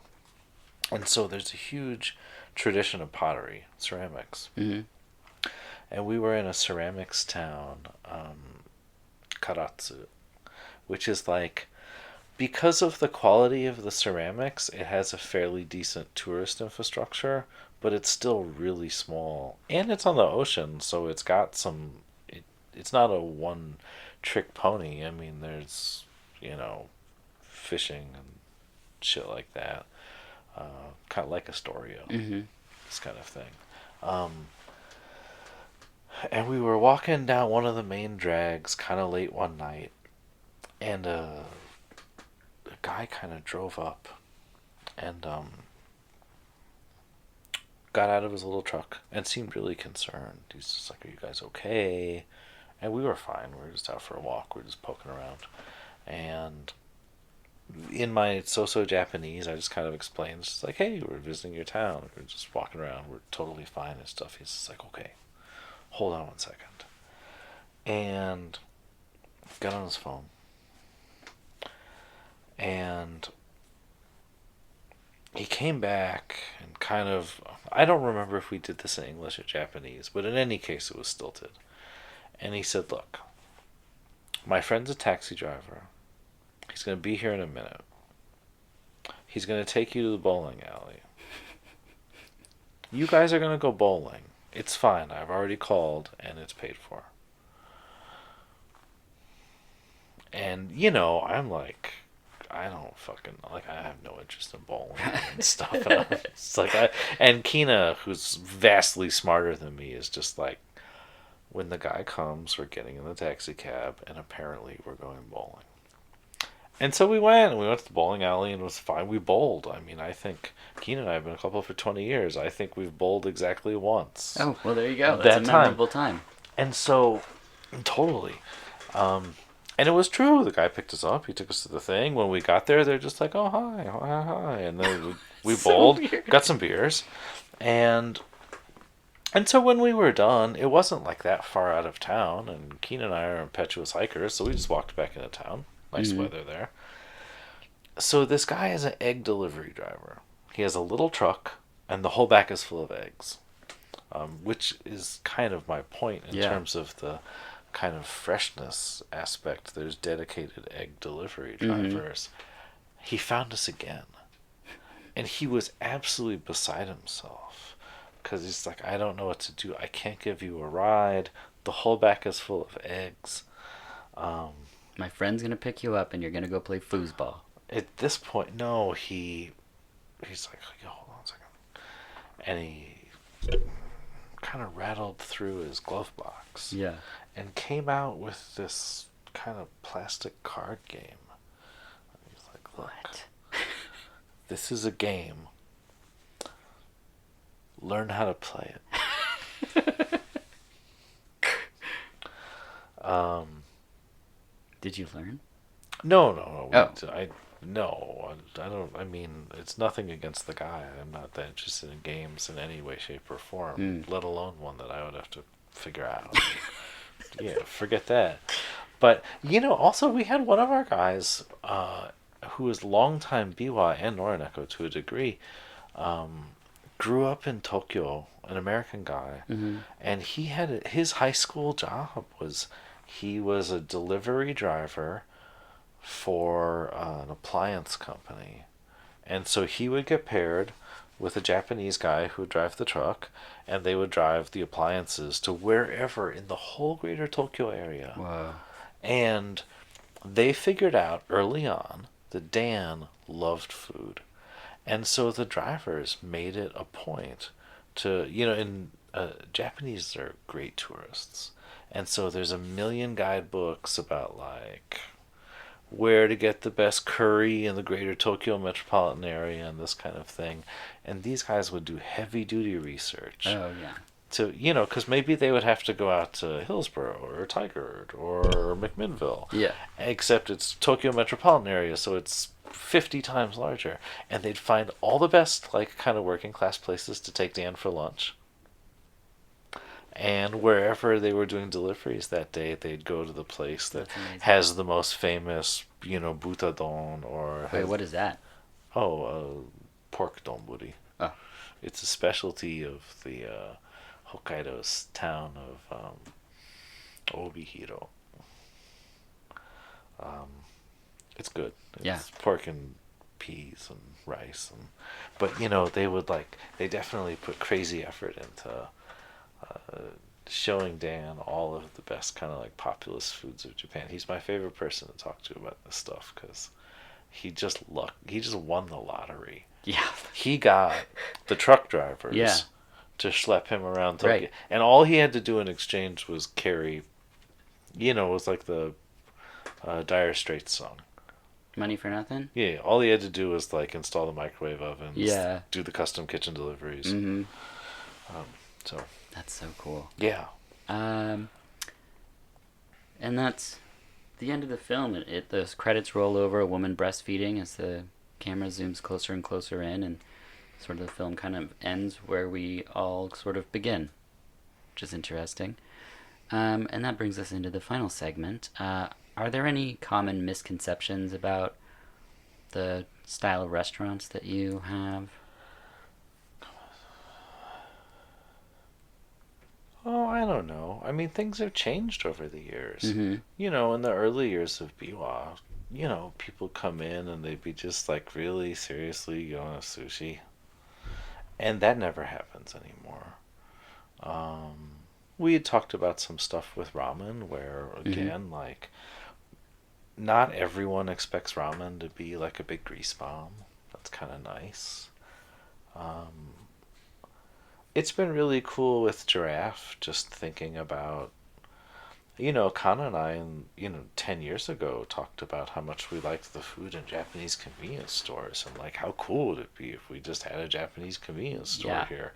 And so there's a huge tradition of pottery, ceramics. Mm-hmm. And we were in a ceramics town, Karatsu, which is like, because of the quality of the ceramics, it has a fairly decent tourist infrastructure, but it's still really small. And it's on the ocean, so it's got some. It's not a one trick pony. I mean, there's, fishing and shit like that. Kind of like Astoria, Mm-hmm. this kind of thing. And we were walking down one of the main drags kind of late one night, and a guy kind of drove up and got out of his little truck and seemed really concerned. He's just like, "Are you guys okay?" And we were fine. We were just out for a walk. We were just poking around. And in my so-so Japanese, I just kind of explained, it's just like, "Hey, we're visiting your town. We're just walking around. We're totally fine and stuff." He's just like, "Okay, hold on one second." And got on his phone. And he came back and kind of, I don't remember if we did this in English or Japanese, but in any case it was stilted. And he said, "Look, my friend's a taxi driver. He's going to be here in a minute. He's going to take you to the bowling alley. You guys are going to go bowling. It's fine. I've already called and it's paid for." And, I'm like, I don't fucking, like, I have no interest in bowling and stuff. And it's like, and Kina, who's vastly smarter than me, is just like, when the guy comes, we're getting in the taxi cab, and apparently we're going bowling. And so we went to the bowling alley, and it was fine. We bowled. I mean, I think Kina and I have been a couple for 20 years. I think we've bowled exactly once. Oh, well, there you go. That's a memorable time. And so, totally. And it was true. The guy picked us up. He took us to the thing. When we got there, they're just like, "Oh, hi, hi, hi." And then we So bowled, weird. got some beers. And so when we were done, it wasn't like that far out of town. And Keenan and I are impetuous hikers, so we just walked back into town. Nice weather there. So this guy is an egg delivery driver. He has a little truck, and the whole back is full of eggs. Which is kind of my point in terms of the kind of freshness aspect. There's dedicated egg delivery drivers. He found us again. And he was absolutely beside himself. Because he's like, "I don't know what to do. I can't give you a ride. The whole back is full of eggs." My friend's going to pick you up and you're going to go play foosball. At this point, no, he's like, "Yo, hold on a second." And he kind of rattled through his glove box. Yeah. And came out with this kind of plastic card game. And he's like, "Look, What? this is a game. Learn how to play it." Did you learn? No. Oh. I don't. I mean, it's nothing against the guy. I'm not that interested in games in any way, shape, or form. Let alone one that I would have to figure out. Yeah, forget that. But also we had one of our guys, who was longtime Biwa and Norineko to a degree, grew up in Tokyo, an American guy, and he had his high school job was he was a delivery driver for an appliance company, and so he would get paired with a Japanese guy who would drive the truck, and they would drive the appliances to wherever in the whole greater Tokyo area. Wow. And they figured out early on that Dan loved food. And so the drivers made it a point to, in Japanese are great tourists. And so there's a million guidebooks about like where to get the best curry in the greater Tokyo metropolitan area and this kind of thing. And these guys would do heavy duty research Oh yeah. to, because maybe they would have to go out to Hillsborough or Tigard or McMinnville. Yeah. Except it's Tokyo metropolitan area, so it's 50 times larger. And they'd find all the best, like, kind of working class places to take Dan for lunch. And wherever they were doing deliveries that day, they'd go to the place that has the most famous, butadon or Wait, has, what is that? pork donburi. Oh. It's a specialty of the Hokkaido's town of Obihiro. It's good. It's Yeah. pork and peas and rice, but they definitely put crazy effort into showing Dan all of the best kind of like populous foods of Japan. He's my favorite person to talk to about this stuff because he just won the lottery. Yeah. He got the truck drivers Yeah. to schlep him around Tokyo. Right. And all he had to do in exchange was carry, it was like the Dire Straits song. Money for nothing? Yeah, all he had to do was like install the microwave ovens, Yeah. do the custom kitchen deliveries. Mm-hmm. So That's so cool. yeah, And that's the end of the film. Those credits roll over, a woman breastfeeding as the camera zooms closer and closer in, and sort of the film kind of ends where we all sort of begin, which is interesting. And that brings us into the final segment. Are there any common misconceptions about the style of restaurants that you have? oh, I don't know. I mean, things have changed over the years. Mm-hmm. In the early years of Biwa, people come in and they'd be just like really seriously going to sushi, and that never happens anymore. We had talked about some stuff with ramen where, again, like, not everyone expects ramen to be like a big grease bomb. That's kind of nice. It's been really cool with Giraffe, just thinking about, Kana and I, 10 years ago, talked about how much we liked the food in Japanese convenience stores and, like, how cool would it be if we just had a Japanese convenience store here.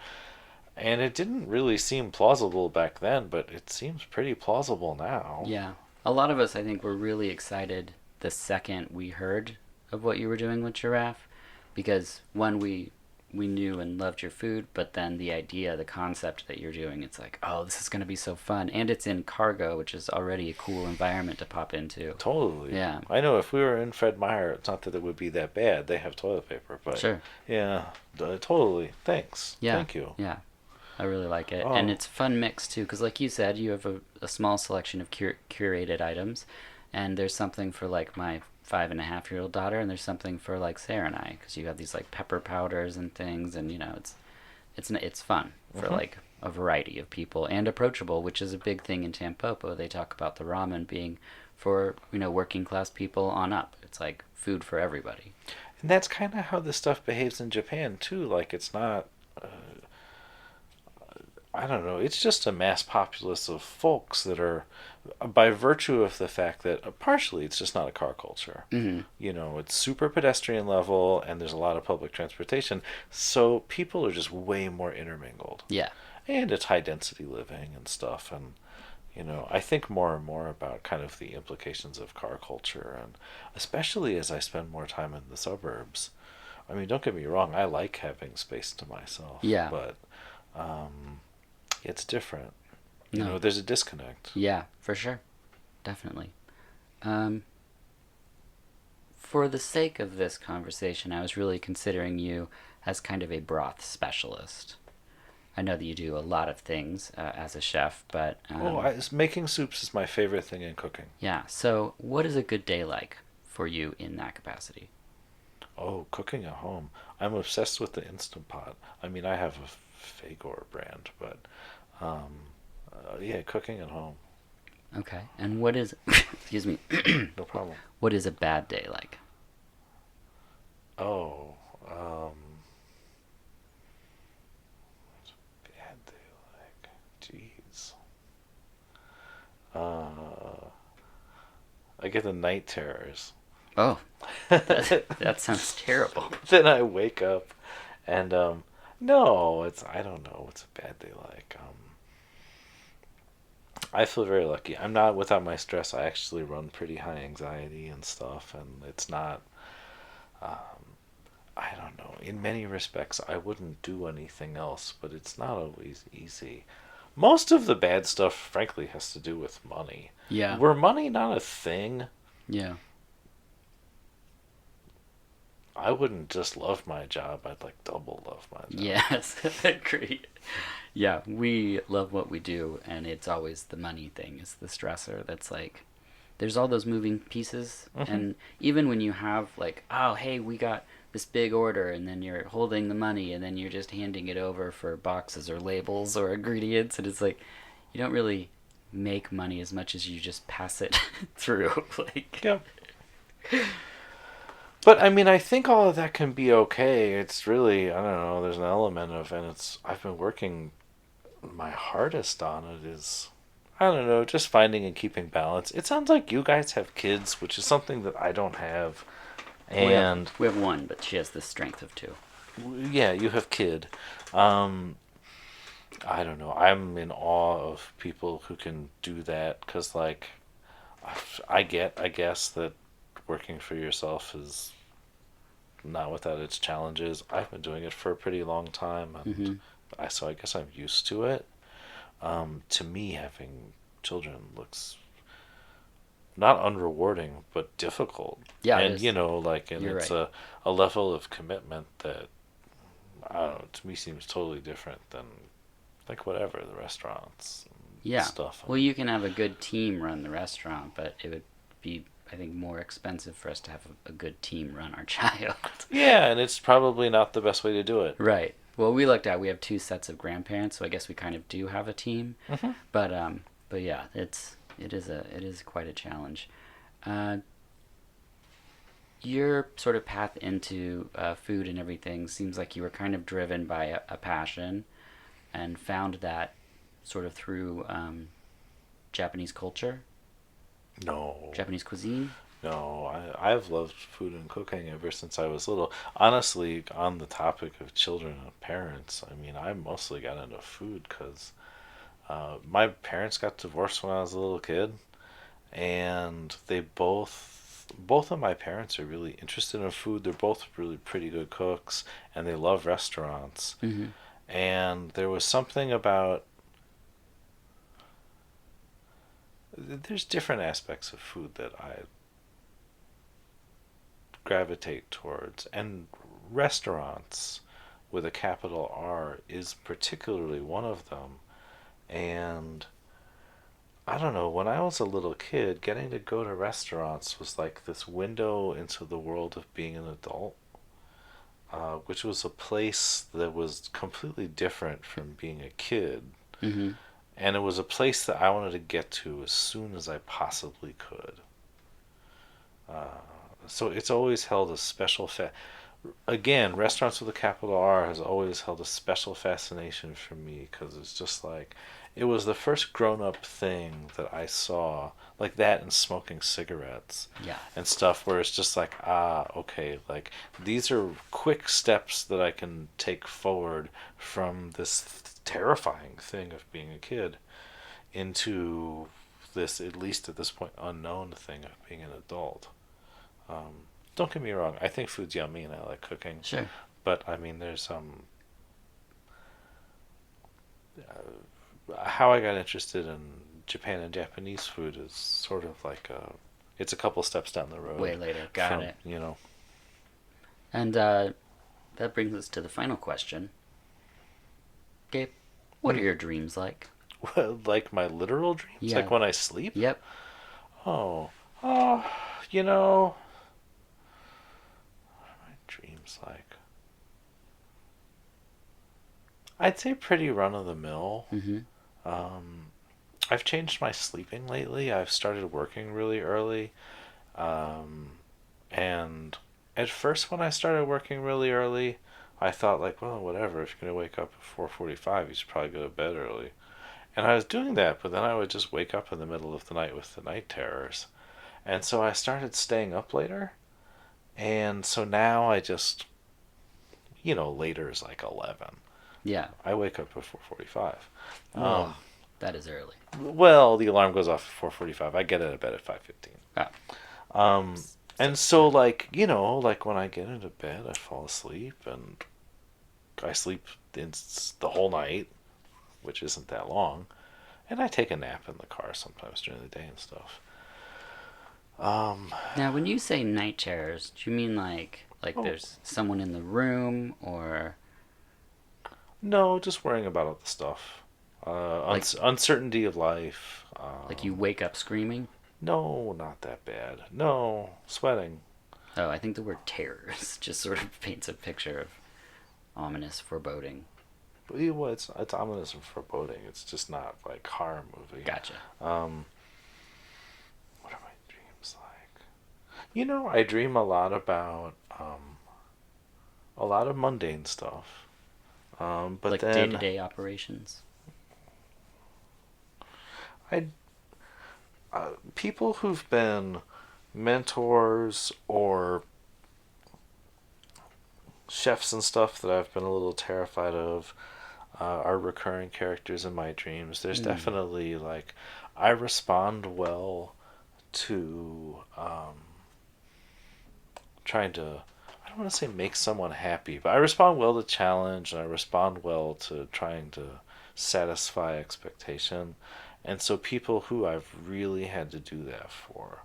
And it didn't really seem plausible back then, but it seems pretty plausible now. Yeah. A lot of us, I think, were really excited the second we heard of what you were doing with Giraffe, because one, we knew and loved your food, but then the idea, the concept that you're doing, it's like, oh, this is going to be so fun. And it's in Cargo, which is already a cool environment to pop into. Totally. Yeah. I know if we were in Fred Meyer, it's not that it would be that bad. They have toilet paper, but Sure. yeah, totally. Thanks. Yeah. Thank you. Yeah. I really like it. Oh. And it's a fun mix, too, because like you said, you have a small selection of curated items, and there's something for, like, my 5.5-year-old daughter, and there's something for, like, Sarah and I, because you have these, like, pepper powders and things, and, it's fun for, like, a variety of people, and approachable, which is a big thing in Tampopo. They talk about the ramen being for, working class people on up. It's, like, food for everybody. And that's kind of how this stuff behaves in Japan, too. Like, it's not... I don't know. It's just a mass populace of folks that are, by virtue of the fact that partially it's just not a car culture. Mm-hmm. It's super pedestrian level and there's a lot of public transportation. So people are just way more intermingled. Yeah. And it's high density living and stuff. And, I think more and more about kind of the implications of car culture. And especially as I spend more time in the suburbs. I mean, don't get me wrong. I like having space to myself. Yeah. But, it's different. No. There's a disconnect. Yeah, for sure. Definitely. For the sake of this conversation, I was really considering you as kind of a broth specialist. I know that you do a lot of things as a chef, but... making soups is my favorite thing in cooking. Yeah, so what is a good day like for you in that capacity? Oh, cooking at home. I'm obsessed with the Instant Pot. I mean, I have a Fagor brand, but cooking at home. Okay, and what is... excuse me. No problem. What is a bad day like? Oh, I get the night terrors. Oh, that sounds terrible. Then I wake up and no, it's I don't know what's a bad day like. I feel very lucky. I'm not without my stress. I actually run pretty high anxiety and stuff, and it's not. I don't know. In many respects, I wouldn't do anything else, but it's not always easy. Most of the bad stuff, frankly, has to do with money. Yeah, Were money not a thing, yeah. I wouldn't just love my job. I'd like double love my job. Yes, agreed. Yeah, we love what we do, and it's always the money thing is the stressor. That's like, there's all those moving pieces, Hmm. and even when you have like, oh, hey, we got this big order, and then you're holding the money, and then you're just handing it over for boxes or labels or ingredients, and it's like, you don't really make money as much as you just pass it through. Like, Yeah. But I mean, I think all of that can be okay. It's really, I don't know, there's an element of, and it's, I've been working my hardest on it is, I don't know, just finding and keeping balance. It sounds like you guys have kids, which is something that I don't have. we have And we have one, but she has the strength of two. yeah, you have kid. Um, I don't know. I'm in awe of people who can do that because, like, I guess that working for yourself is not without its challenges. I've been doing it for a pretty long time, and Mm-hmm. so I guess I'm used to it. To me, having children looks not unrewarding, but difficult. Yeah, it And is. like, and You're it's right. a level of commitment that I don't know. To me, seems totally different than like whatever the restaurants and Yeah. stuff. Well, you can have a good team run the restaurant, but it would be, I think, more expensive for us to have a good team run our child. Yeah, and it's probably not the best way to do it. Right. Well, we looked at we have two sets of grandparents, so I guess we kind of do have a team. Hmm. But yeah, it is quite a challenge. Uh, your sort of path into food and everything seems like you were kind of driven by a passion, and found that sort of through Japanese culture, No, Japanese cuisine. no, I've loved food and cooking ever since I was little. Honestly, on the topic of children and parents, I mean, I mostly got into food because my parents got divorced when I was a little kid, and both of my parents are really interested in food. They're both really pretty good cooks, and they love restaurants. Mm-hmm. And there was something about there's different aspects of food that I gravitate towards, and restaurants with a capital R is particularly one of them. And I don't know, when I was a little kid, getting to go to restaurants was like this window into the world of being an adult, which was a place that was completely different from being a kid. Mm-hmm. And it was a place that I wanted to get to as soon as I possibly could. Uh, so it's always held a special again, restaurants with a capital R has always held a special fascination for me because it's just like it was the first grown-up thing that I saw, like that and smoking cigarettes Yeah. and stuff where it's just like, okay, like these are quick steps that I can take forward from this terrifying thing of being a kid into this, at least at this point, unknown thing of being an adult. Um, don't get me wrong, I think food's yummy and I like cooking, Sure. but I mean, there's how I got interested in Japan and Japanese food is sort of like it's a couple steps down the Way road later. Got from it. you know And that brings us to the final question. Gabe, what are your dreams like? like my literal dreams, Yeah. like when I sleep. Yep. Oh, oh, you know, my dreams like I'd say pretty run of the mill. Mm-hmm. Um, I've changed my sleeping lately. I've started working really early. Um, and at first, when I started working really early, I thought like, well, whatever. If you're gonna wake up at 4:45, you should probably go to bed early. And I was doing that, but then I would just wake up in the middle of the night with the night terrors. And so I started staying up later. And so now I just, later is like 11. Yeah. I wake up at 4:45. Oh, that is early. Well, the alarm goes off at 4:45. I get out of bed at 5:15. Oh, And so like, like when I get into bed, I fall asleep and I sleep the whole night, which isn't that long, and I take a nap in the car sometimes during the day and stuff. now when you say night terrors, do you mean like Oh, there's someone in the room, or no, just worrying about all the stuff. like Uncertainty of life. like you wake up screaming? No, not that bad. No, sweating. Oh, I think the word terrors just sort of paints a picture of ominous foreboding. But well, it's ominous and foreboding. It's just not like horror movie. Gotcha. What are my dreams like? I dream a lot about a lot of mundane stuff. But Like then day-to-day operations. I people who've been mentors or chefs and stuff that I've been a little terrified of are recurring characters in my dreams. There's definitely like I respond well to trying to I don't want to say make someone happy, but I respond well to challenge and I respond well to trying to satisfy expectation. And so people who I've really had to do that for,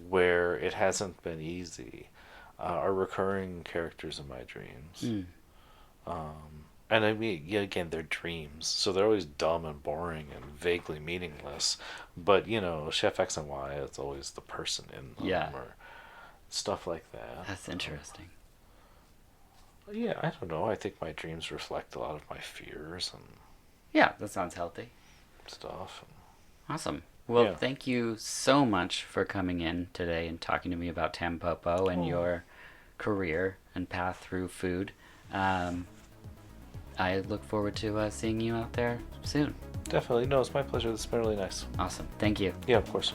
where it hasn't been easy, are recurring characters in my dreams. Mm. And I mean, yeah, again, they're dreams, so they're always dumb and boring and vaguely meaningless. But Chef X and Y, it's always the person in them, Yeah. or stuff like that. That's interesting. Yeah, I don't know. I think my dreams reflect a lot of my fears and Yeah, that sounds healthy. stuff. Awesome. Well, Yeah. thank you so much for coming in today and talking to me about Tampopo and your career and path through food. I look forward to seeing you out there soon. Definitely. No, it's my pleasure. It's been really nice. Awesome. Thank you. Yeah, of course.